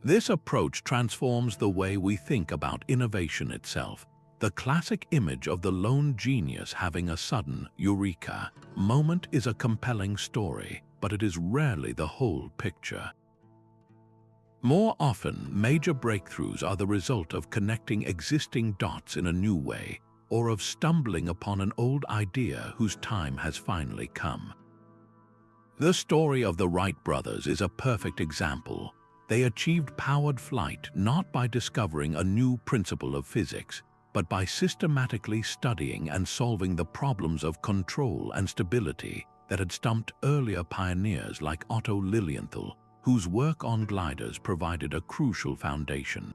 This approach transforms the way we think about innovation itself. The classic image of the lone genius having a sudden eureka moment is a compelling story, but it is rarely the whole picture. More often, major breakthroughs are the result of connecting existing dots in a new way, or of stumbling upon an old idea whose time has finally come. The story of the Wright brothers is a perfect example. They achieved powered flight not by discovering a new principle of physics, but by systematically studying and solving the problems of control and stability that had stumped earlier pioneers like Otto Lilienthal, whose work on gliders provided a crucial foundation.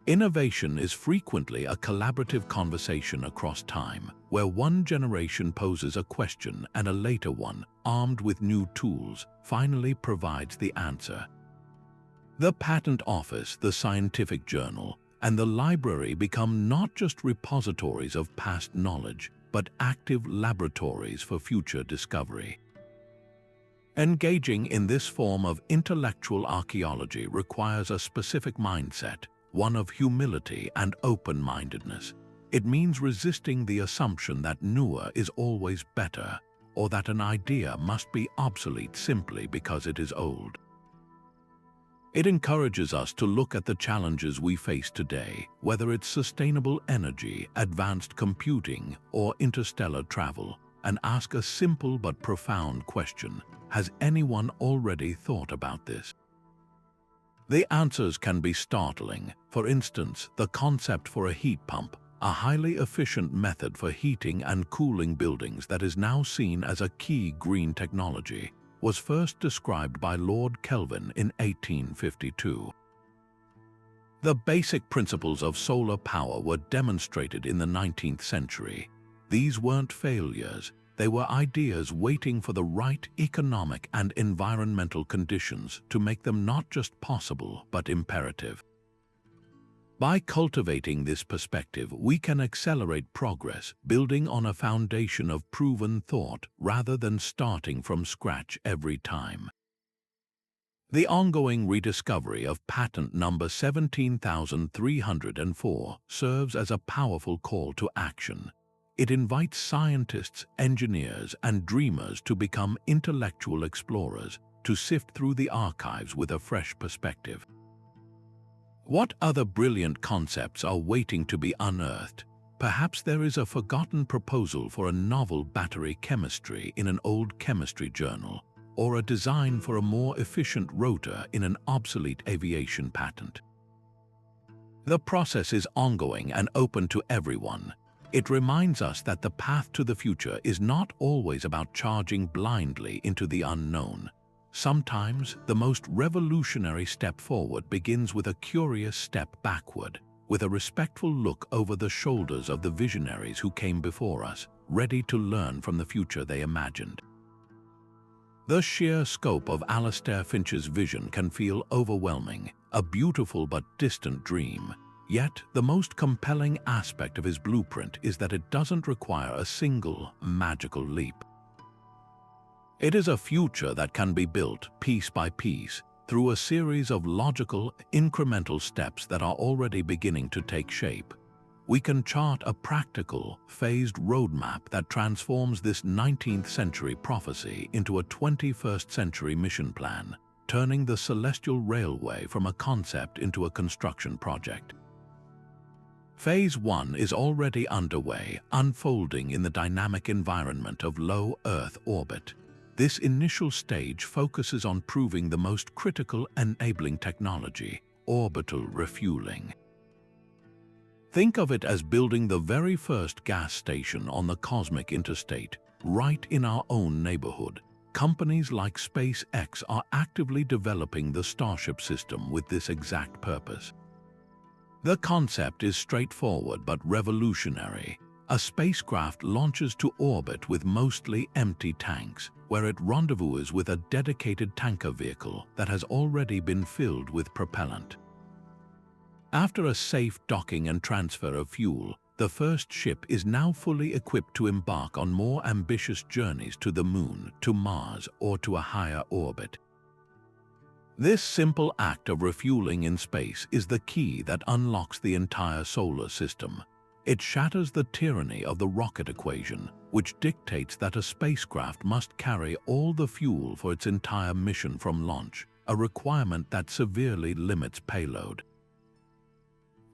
Innovation is frequently a collaborative conversation across time, where one generation poses a question and a later one, armed with new tools, finally provides the answer. The patent office, the scientific journal, and the library become not just repositories of past knowledge, but active laboratories for future discovery. Engaging in this form of intellectual archaeology requires a specific mindset, one of humility and open-mindedness. It means resisting the assumption that newer is always better, or that an idea must be obsolete simply because it is old. It encourages us to look at the challenges we face today, whether it's sustainable energy, advanced computing, or interstellar travel, and ask a simple but profound question: has anyone already thought about this? The answers can be startling. For instance, the concept for a heat pump, a highly efficient method for heating and cooling buildings that is now seen as a key green technology, was first described by Lord Kelvin in 1852. The basic principles of solar power were demonstrated in the 19th century. These weren't failures. They were ideas waiting for the right economic and environmental conditions to make them not just possible, but imperative. By cultivating this perspective, we can accelerate progress, building on a foundation of proven thought rather than starting from scratch every time. The ongoing rediscovery of patent number 17,304 serves as a powerful call to action. It invites scientists, engineers, and dreamers to become intellectual explorers, to sift through the archives with a fresh perspective. What other brilliant concepts are waiting to be unearthed? Perhaps there is a forgotten proposal for a novel battery chemistry in an old chemistry journal, or a design for a more efficient rotor in an obsolete aviation patent. The process is ongoing and open to everyone. It reminds us that the path to the future is not always about charging blindly into the unknown. Sometimes, the most revolutionary step forward begins with a curious step backward, with a respectful look over the shoulders of the visionaries who came before us, ready to learn from the future they imagined. The sheer scope of Alistair Finch's vision can feel overwhelming, a beautiful but distant dream. Yet, the most compelling aspect of his blueprint is that it doesn't require a single, magical leap. It is a future that can be built, piece by piece, through a series of logical, incremental steps that are already beginning to take shape. We can chart a practical, phased roadmap that transforms this 19th-century prophecy into a 21st-century mission plan, turning the celestial railway from a concept into a construction project. Phase 1 is already underway, unfolding in the dynamic environment of low Earth orbit. This initial stage focuses on proving the most critical enabling technology, orbital refueling. Think of it as building the very first gas station on the cosmic interstate, right in our own neighborhood. Companies like SpaceX are actively developing the Starship system with this exact purpose. The concept is straightforward but revolutionary. A spacecraft launches to orbit with mostly empty tanks, where it rendezvouses with a dedicated tanker vehicle that has already been filled with propellant. After a safe docking and transfer of fuel, the first ship is now fully equipped to embark on more ambitious journeys to the Moon, to Mars, or to a higher orbit. This simple act of refueling in space is the key that unlocks the entire solar system. It shatters the tyranny of the rocket equation, which dictates that a spacecraft must carry all the fuel for its entire mission from launch, a requirement that severely limits payload.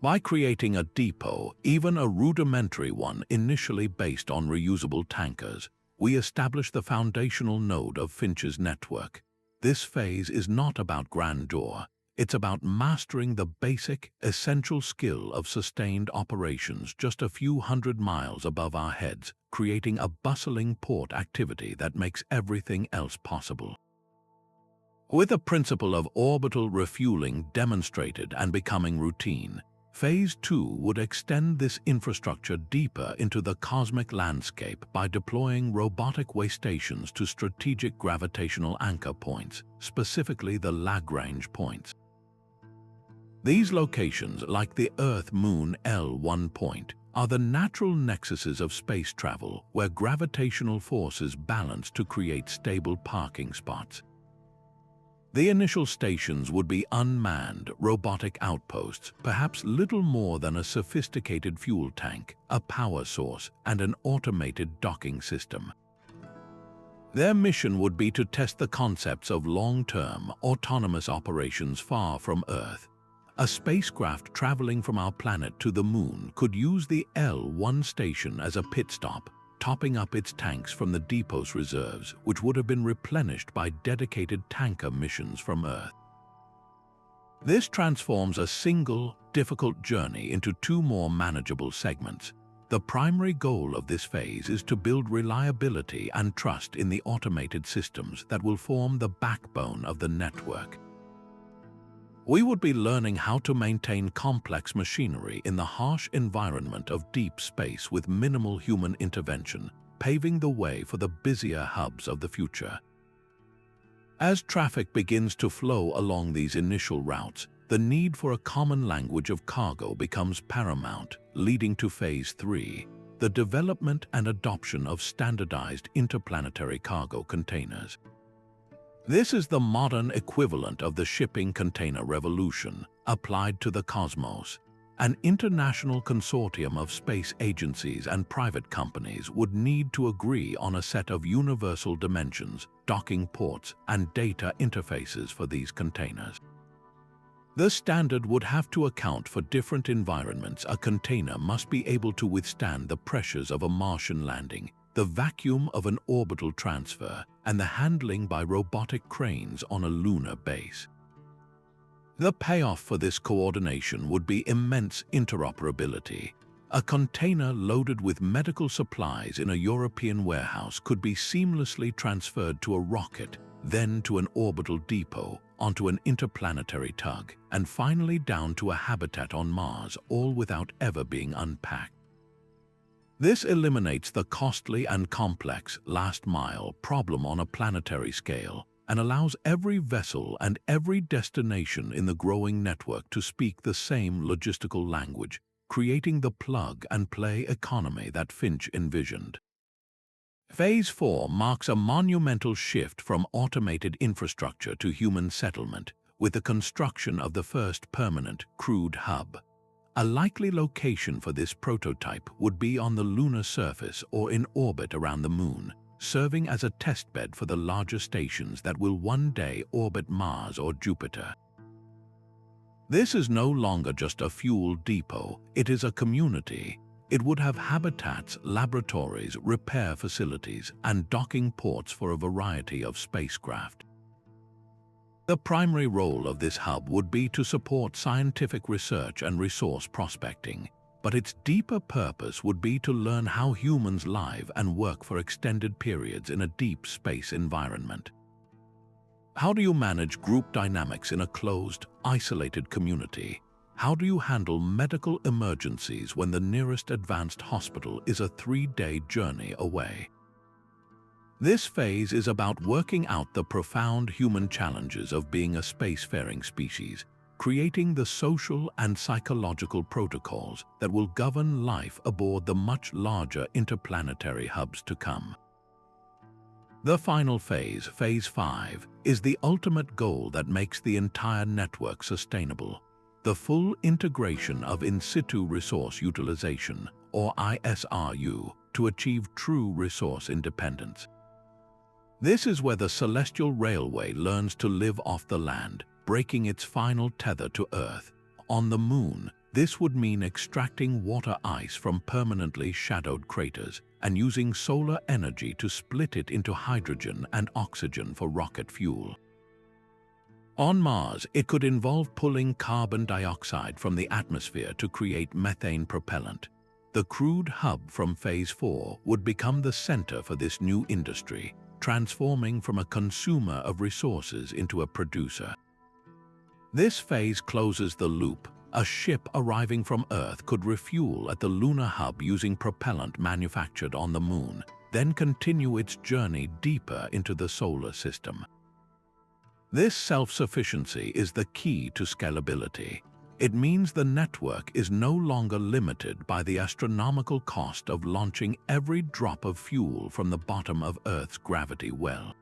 By creating a depot, even a rudimentary one initially based on reusable tankers, we establish the foundational node of Finch's network. This phase is not about grandeur. It's about mastering the basic, essential skill of sustained operations just a few hundred miles above our heads, creating a bustling port activity that makes everything else possible. With the principle of orbital refueling demonstrated and becoming routine, Phase 2 would extend this infrastructure deeper into the cosmic landscape by deploying robotic waystations to strategic gravitational anchor points, specifically the Lagrange points. These locations, like the Earth-Moon L1 point, are the natural nexuses of space travel where gravitational forces balance to create stable parking spots. The initial stations would be unmanned, robotic outposts, perhaps little more than a sophisticated fuel tank, a power source, and an automated docking system. Their mission would be to test the concepts of long-term, autonomous operations far from Earth. A spacecraft traveling from our planet to the Moon could use the L1 station as a pit stop, topping up its tanks from the depot's reserves, which would have been replenished by dedicated tanker missions from Earth. This transforms a single, difficult journey into two more manageable segments. The primary goal of this phase is to build reliability and trust in the automated systems that will form the backbone of the network. We would be learning how to maintain complex machinery in the harsh environment of deep space with minimal human intervention, paving the way for the busier hubs of the future. As traffic begins to flow along these initial routes, the need for a common language of cargo becomes paramount, leading to Phase 3, the development and adoption of standardized interplanetary cargo containers. This is the modern equivalent of the shipping container revolution applied to the cosmos. An international consortium of space agencies and private companies would need to agree on a set of universal dimensions, docking ports, and data interfaces for these containers. The standard would have to account for different environments. A container must be able to withstand the pressures of a Martian landing, the vacuum of an orbital transfer, and the handling by robotic cranes on a lunar base. The payoff for this coordination would be immense interoperability. A container loaded with medical supplies in a European warehouse could be seamlessly transferred to a rocket, then to an orbital depot, onto an interplanetary tug, and finally down to a habitat on Mars, all without ever being unpacked. This eliminates the costly and complex last-mile problem on a planetary scale and allows every vessel and every destination in the growing network to speak the same logistical language, creating the plug-and-play economy that Finch envisioned. Phase 4 marks a monumental shift from automated infrastructure to human settlement, with the construction of the first permanent crewed hub. A likely location for this prototype would be on the lunar surface or in orbit around the Moon, serving as a testbed for the larger stations that will one day orbit Mars or Jupiter. This is no longer just a fuel depot, it is a community. It would have habitats, laboratories, repair facilities, and docking ports for a variety of spacecraft. The primary role of this hub would be to support scientific research and resource prospecting, but its deeper purpose would be to learn how humans live and work for extended periods in a deep space environment. How do you manage group dynamics in a closed, isolated community? How do you handle medical emergencies when the nearest advanced hospital is a 3-day journey away? This phase is about working out the profound human challenges of being a spacefaring species, creating the social and psychological protocols that will govern life aboard the much larger interplanetary hubs to come. The final phase, Phase 5, is the ultimate goal that makes the entire network sustainable: the full integration of in-situ resource utilization, or ISRU, to achieve true resource independence. This is where the celestial railway learns to live off the land, breaking its final tether to Earth. On the Moon, this would mean extracting water ice from permanently shadowed craters and using solar energy to split it into hydrogen and oxygen for rocket fuel. On Mars, it could involve pulling carbon dioxide from the atmosphere to create methane propellant. The crude hub from Phase 4 would become the center for this new industry, transforming from a consumer of resources into a producer. This phase closes the loop. A ship arriving from Earth could refuel at the lunar hub using propellant manufactured on the Moon, then continue its journey deeper into the solar system. This self-sufficiency is the key to scalability. It means the network is no longer limited by the astronomical cost of launching every drop of fuel from the bottom of Earth's gravity well.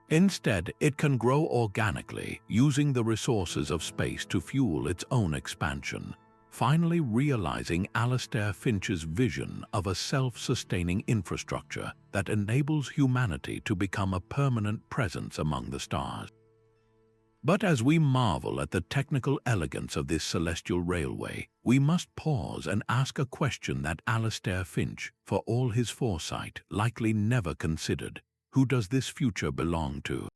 Instead, it can grow organically, using the resources of space to fuel its own expansion, finally realizing Alistair Finch's vision of a self-sustaining infrastructure that enables humanity to become a permanent presence among the stars. But as we marvel at the technical elegance of this celestial railway, we must pause and ask a question that Alistair Finch, for all his foresight, likely never considered. Who does this future belong to?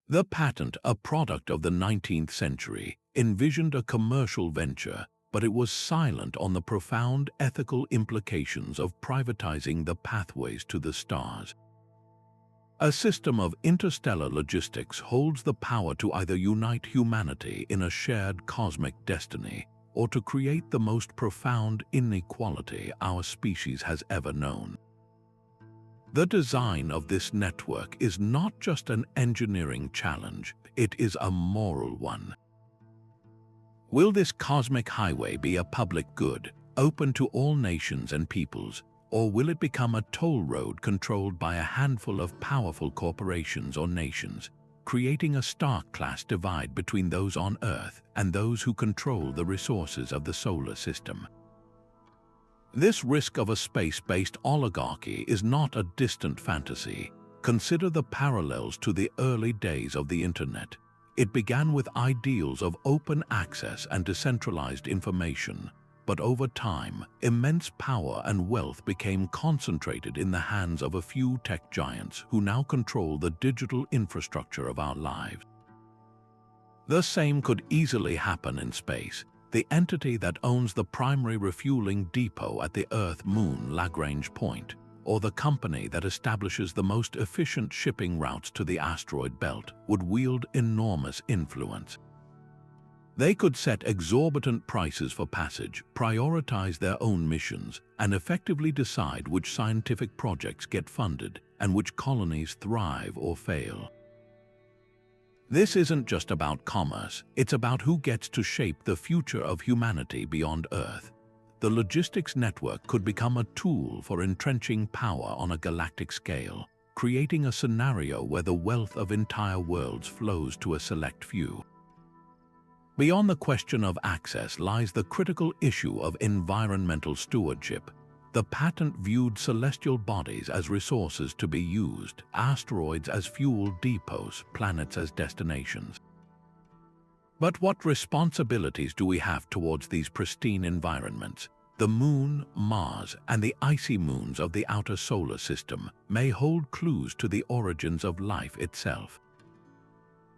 The patent, a product of the 19th century, envisioned a commercial venture, but it was silent on the profound ethical implications of privatizing the pathways to the stars. A system of interstellar logistics holds the power to either unite humanity in a shared cosmic destiny or to create the most profound inequality our species has ever known. The design of this network is not just an engineering challenge, it is a moral one. Will this cosmic highway be a public good, open to all nations and peoples, or will it become a toll road controlled by a handful of powerful corporations or nations, creating a stark class divide between those on Earth and those who control the resources of the solar system? This risk of a space-based oligarchy is not a distant fantasy. Consider the parallels to the early days of the Internet. It began with ideals of open access and decentralized information, but over time, immense power and wealth became concentrated in the hands of a few tech giants who now control the digital infrastructure of our lives. The same could easily happen in space. The entity that owns the primary refueling depot at the Earth-Moon Lagrange point, or the company that establishes the most efficient shipping routes to the asteroid belt, would wield enormous influence. They could set exorbitant prices for passage, prioritize their own missions, and effectively decide which scientific projects get funded and which colonies thrive or fail. This isn't just about commerce, it's about who gets to shape the future of humanity beyond Earth. The logistics network could become a tool for entrenching power on a galactic scale, creating a scenario where the wealth of entire worlds flows to a select few. Beyond the question of access lies the critical issue of environmental stewardship. The patent viewed celestial bodies as resources to be used, asteroids as fuel depots, planets as destinations. But what responsibilities do we have towards these pristine environments? The Moon, Mars, and the icy moons of the outer solar system may hold clues to the origins of life itself.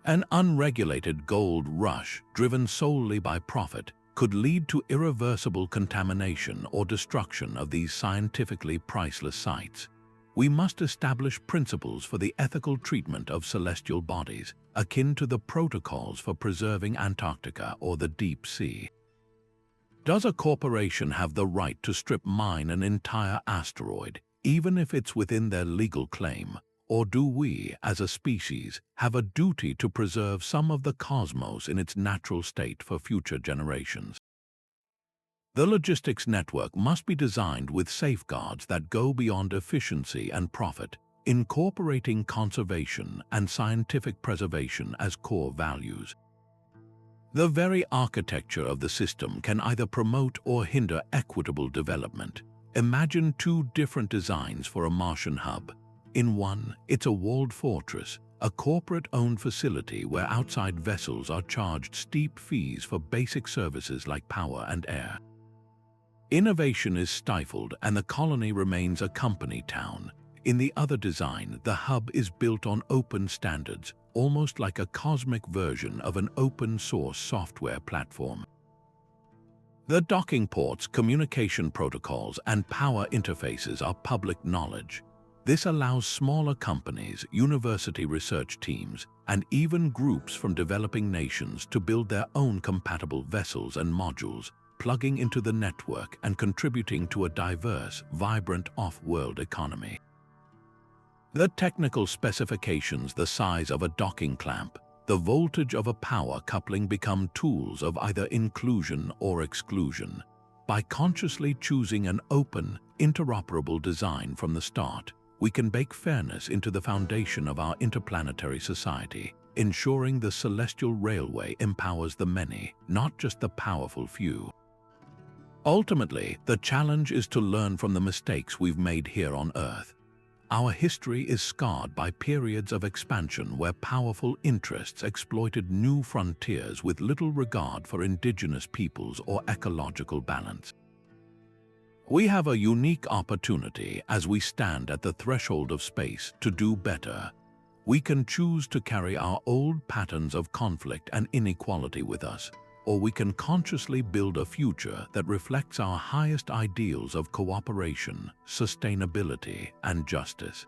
An unregulated gold rush, driven solely by profit, could lead to irreversible contamination or destruction of these scientifically priceless sites. We must establish principles for the ethical treatment of celestial bodies, akin to the protocols for preserving Antarctica or the deep sea. Does a corporation have the right to strip mine an entire asteroid, even if it's within their legal claim? Or do we, as a species, have a duty to preserve some of the cosmos in its natural state for future generations? The logistics network must be designed with safeguards that go beyond efficiency and profit, incorporating conservation and scientific preservation as core values. The very architecture of the system can either promote or hinder equitable development. Imagine two different designs for a Martian hub. In one, it's a walled fortress, a corporate-owned facility where outside vessels are charged steep fees for basic services like power and air. Innovation is stifled and the colony remains a company town. In the other design, the hub is built on open standards, almost like a cosmic version of an open-source software platform. The docking ports, communication protocols, and power interfaces are public knowledge. This allows smaller companies, university research teams, and even groups from developing nations to build their own compatible vessels and modules, plugging into the network and contributing to a diverse, vibrant off-world economy. The technical specifications, the size of a docking clamp, the voltage of a power coupling become tools of either inclusion or exclusion. By consciously choosing an open, interoperable design from the start, we can bake fairness into the foundation of our interplanetary society, ensuring the celestial railway empowers the many, not just the powerful few. Ultimately, the challenge is to learn from the mistakes we've made here on Earth. Our history is scarred by periods of expansion where powerful interests exploited new frontiers with little regard for indigenous peoples or ecological balance. We have a unique opportunity as we stand at the threshold of space to do better. We can choose to carry our old patterns of conflict and inequality with us, or we can consciously build a future that reflects our highest ideals of cooperation, sustainability, and justice.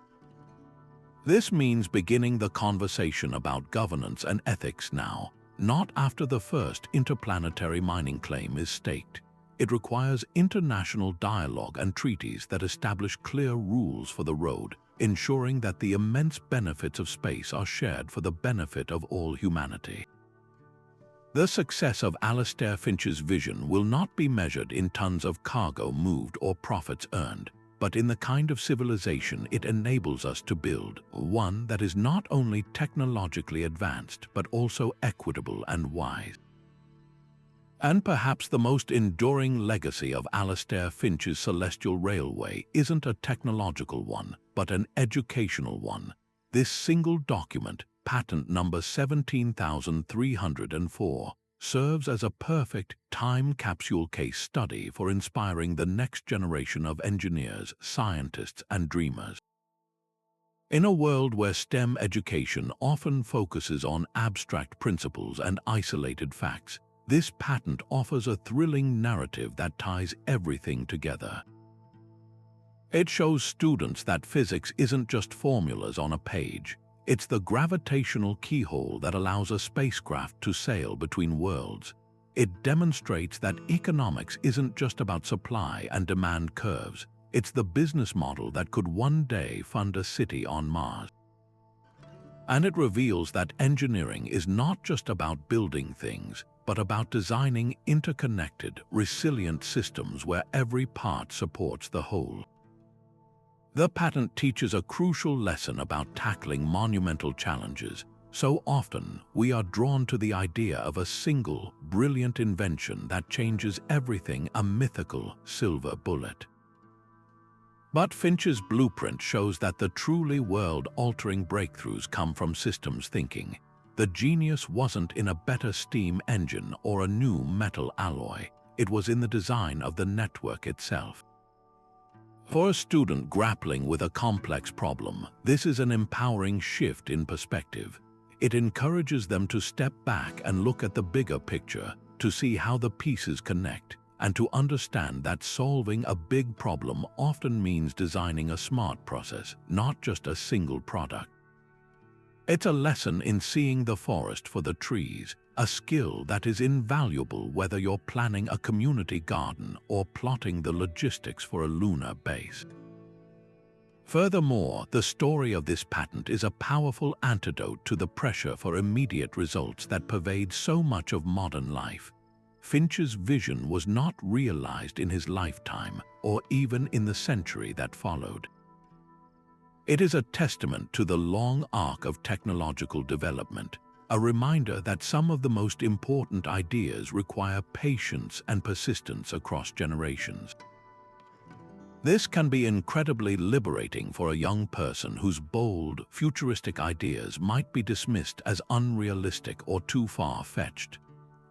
This means beginning the conversation about governance and ethics now, not after the first interplanetary mining claim is staked. It requires international dialogue and treaties that establish clear rules for the road, ensuring that the immense benefits of space are shared for the benefit of all humanity. The success of Alistair Finch's vision will not be measured in tons of cargo moved or profits earned, but in the kind of civilization it enables us to build, one that is not only technologically advanced but also equitable and wise. And perhaps the most enduring legacy of Alistair Finch's Celestial Railway isn't a technological one, but an educational one. This single document, patent number 17,304, serves as a perfect time capsule case study for inspiring the next generation of engineers, scientists, and dreamers. In a world where STEM education often focuses on abstract principles and isolated facts, this patent offers a thrilling narrative that ties everything together. It shows students that physics isn't just formulas on a page. It's the gravitational keyhole that allows a spacecraft to sail between worlds. It demonstrates that economics isn't just about supply and demand curves. It's the business model that could one day fund a city on Mars. And it reveals that engineering is not just about building things, but about designing interconnected, resilient systems where every part supports the whole. The patent teaches a crucial lesson about tackling monumental challenges. So often, we are drawn to the idea of a single, brilliant invention that changes everything, a mythical silver bullet. But Finch's blueprint shows that the truly world-altering breakthroughs come from systems thinking. The genius wasn't in a better steam engine or a new metal alloy. It was in the design of the network itself. For a student grappling with a complex problem, this is an empowering shift in perspective. It encourages them to step back and look at the bigger picture, to see how the pieces connect, and to understand that solving a big problem often means designing a smart process, not just a single product. It's a lesson in seeing the forest for the trees, a skill that is invaluable whether you're planning a community garden or plotting the logistics for a lunar base. Furthermore, the story of this patent is a powerful antidote to the pressure for immediate results that pervades so much of modern life. Finch's vision was not realized in his lifetime or even in the century that followed. It is a testament to the long arc of technological development, a reminder that some of the most important ideas require patience and persistence across generations. This can be incredibly liberating for a young person whose bold, futuristic ideas might be dismissed as unrealistic or too far-fetched.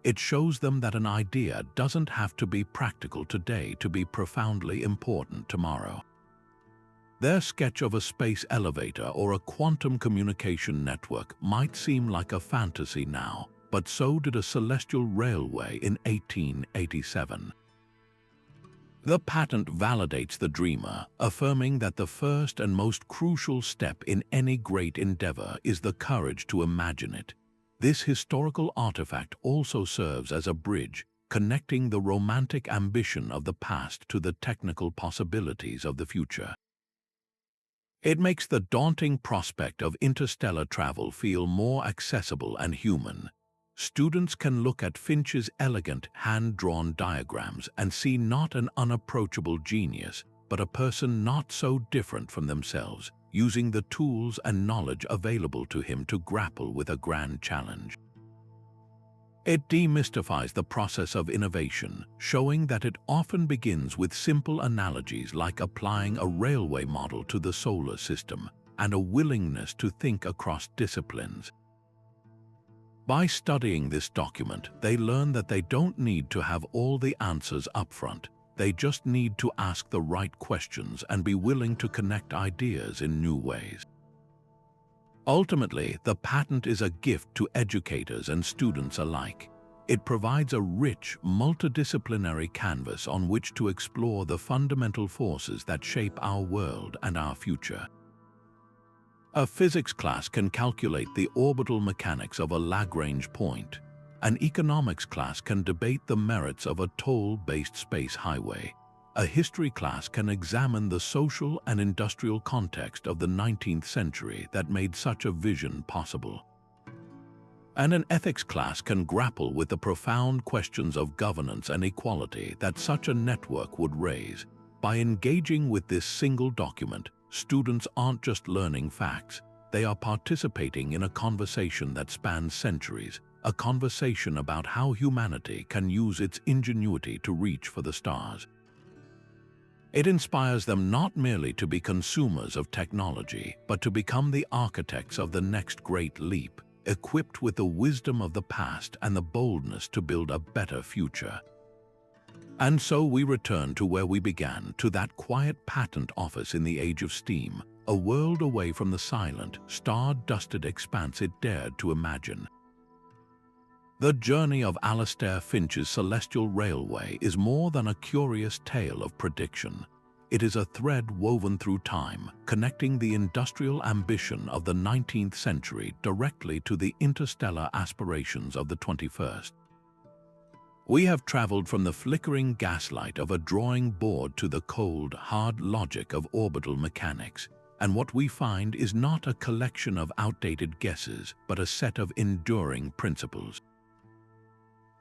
It shows them that an idea doesn't have to be practical today to be profoundly important tomorrow. Their sketch of a space elevator or a quantum communication network might seem like a fantasy now, but so did a celestial railway in 1887. The patent validates the dreamer, affirming that the first and most crucial step in any great endeavor is the courage to imagine it. This historical artifact also serves as a bridge, connecting the romantic ambition of the past to the technical possibilities of the future. It makes the daunting prospect of interstellar travel feel more accessible and human. Students can look at Finch's elegant hand-drawn diagrams and see not an unapproachable genius, but a person not so different from themselves, using the tools and knowledge available to him to grapple with a grand challenge. It demystifies the process of innovation, showing that it often begins with simple analogies like applying a railway model to the solar system and a willingness to think across disciplines. By studying this document, they learn that they don't need to have all the answers up front. They just need to ask the right questions and be willing to connect ideas in new ways. Ultimately, the patent is a gift to educators and students alike. It provides a rich, multidisciplinary canvas on which to explore the fundamental forces that shape our world and our future. A physics class can calculate the orbital mechanics of a Lagrange point. An economics class can debate the merits of a toll-based space highway. A history class can examine the social and industrial context of the 19th century that made such a vision possible. And an ethics class can grapple with the profound questions of governance and equality that such a network would raise. By engaging with this single document, students aren't just learning facts, they are participating in a conversation that spans centuries, a conversation about how humanity can use its ingenuity to reach for the stars. It inspires them not merely to be consumers of technology, but to become the architects of the next great leap, equipped with the wisdom of the past and the boldness to build a better future. And so we return to where we began, to that quiet patent office in the age of steam, a world away from the silent, star-dusted expanse it dared to imagine. The journey of Alistair Finch's celestial railway is more than a curious tale of prediction. It is a thread woven through time, connecting the industrial ambition of the 19th century directly to the interstellar aspirations of the 21st. We have traveled from the flickering gaslight of a drawing board to the cold, hard logic of orbital mechanics, and what we find is not a collection of outdated guesses, but a set of enduring principles.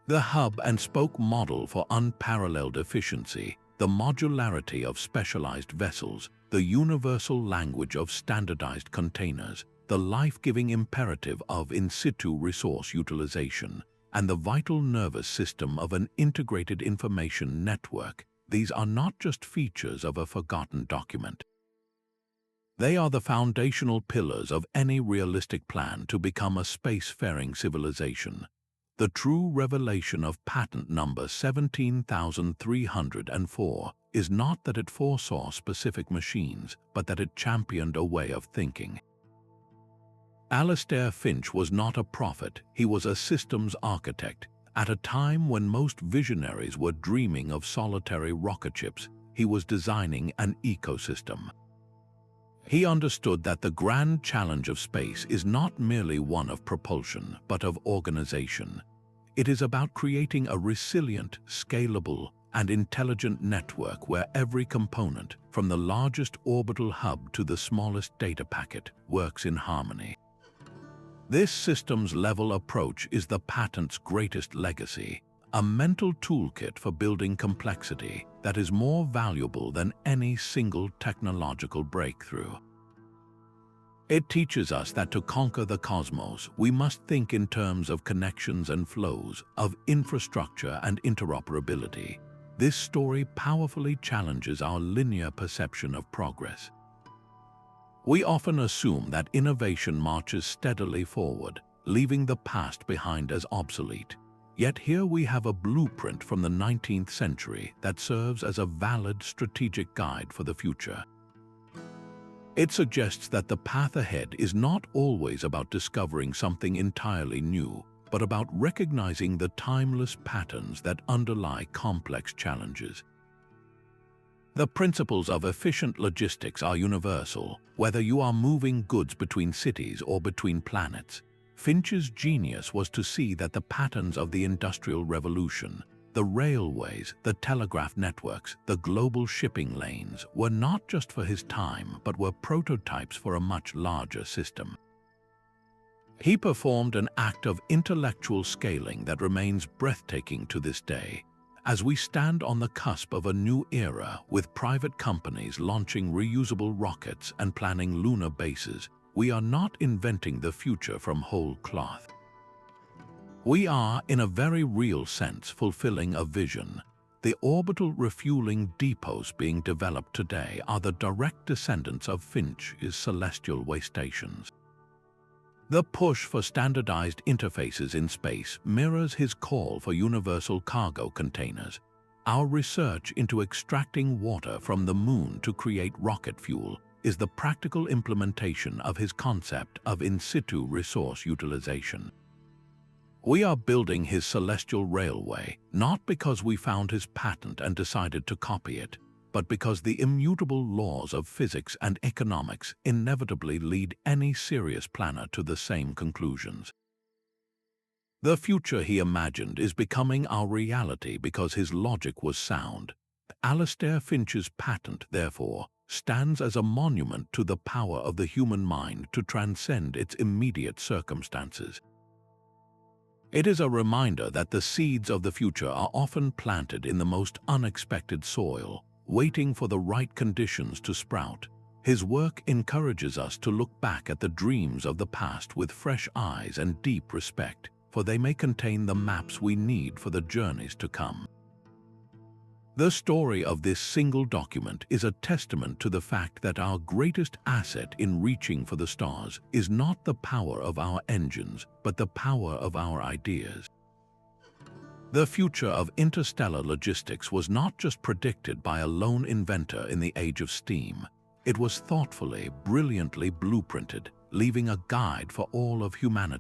The hub-and-spoke model for unparalleled efficiency, the modularity of specialized vessels, the universal language of standardized containers, the life-giving imperative of in-situ resource utilization, and the vital nervous system of an integrated information network, these are not just features of a forgotten document. They are the foundational pillars of any realistic plan to become a spacefaring civilization. The true revelation of patent number 17,304 is not that it foresaw specific machines, but that it championed a way of thinking. Alistair Finch was not a prophet, he was a systems architect. At a time when most visionaries were dreaming of solitary rocket ships, he was designing an ecosystem. He understood that the grand challenge of space is not merely one of propulsion, but of organization. It is about creating a resilient, scalable, and intelligent network where every component, from the largest orbital hub to the smallest data packet, works in harmony. This systems-level approach is the patent's greatest legacy, a mental toolkit for building complexity that is more valuable than any single technological breakthrough. It teaches us that to conquer the cosmos, we must think in terms of connections and flows, of infrastructure and interoperability. This story powerfully challenges our linear perception of progress. We often assume that innovation marches steadily forward, leaving the past behind as obsolete. Yet here we have a blueprint from the 19th century that serves as a valid strategic guide for the future. It suggests that the path ahead is not always about discovering something entirely new, but about recognizing the timeless patterns that underlie complex challenges. The principles of efficient logistics are universal, whether you are moving goods between cities or between planets. Finch's genius was to see that the patterns of the Industrial Revolution, the railways, the telegraph networks, the global shipping lanes, were not just for his time, but were prototypes for a much larger system. He performed an act of intellectual scaling that remains breathtaking to this day, as we stand on the cusp of a new era with private companies launching reusable rockets and planning lunar bases. We are not inventing the future from whole cloth. We are, in a very real sense, fulfilling a vision. The orbital refueling depots being developed today are the direct descendants of Finch's celestial waystations. The push for standardized interfaces in space mirrors his call for universal cargo containers. Our research into extracting water from the moon to create rocket fuel is the practical implementation of his concept of in-situ resource utilization. We are building his celestial railway not because we found his patent and decided to copy it, but because the immutable laws of physics and economics inevitably lead any serious planner to the same conclusions. The future he imagined is becoming our reality because his logic was sound. Alistair Finch's patent, therefore, stands as a monument to the power of the human mind to transcend its immediate circumstances. It is a reminder that the seeds of the future are often planted in the most unexpected soil, waiting for the right conditions to sprout. His work encourages us to look back at the dreams of the past with fresh eyes and deep respect, for they may contain the maps we need for the journeys to come. The story of this single document is a testament to the fact that our greatest asset in reaching for the stars is not the power of our engines, but the power of our ideas. The future of interstellar logistics was not just predicted by a lone inventor in the age of steam. It was thoughtfully, brilliantly blueprinted, leaving a guide for all of humanity.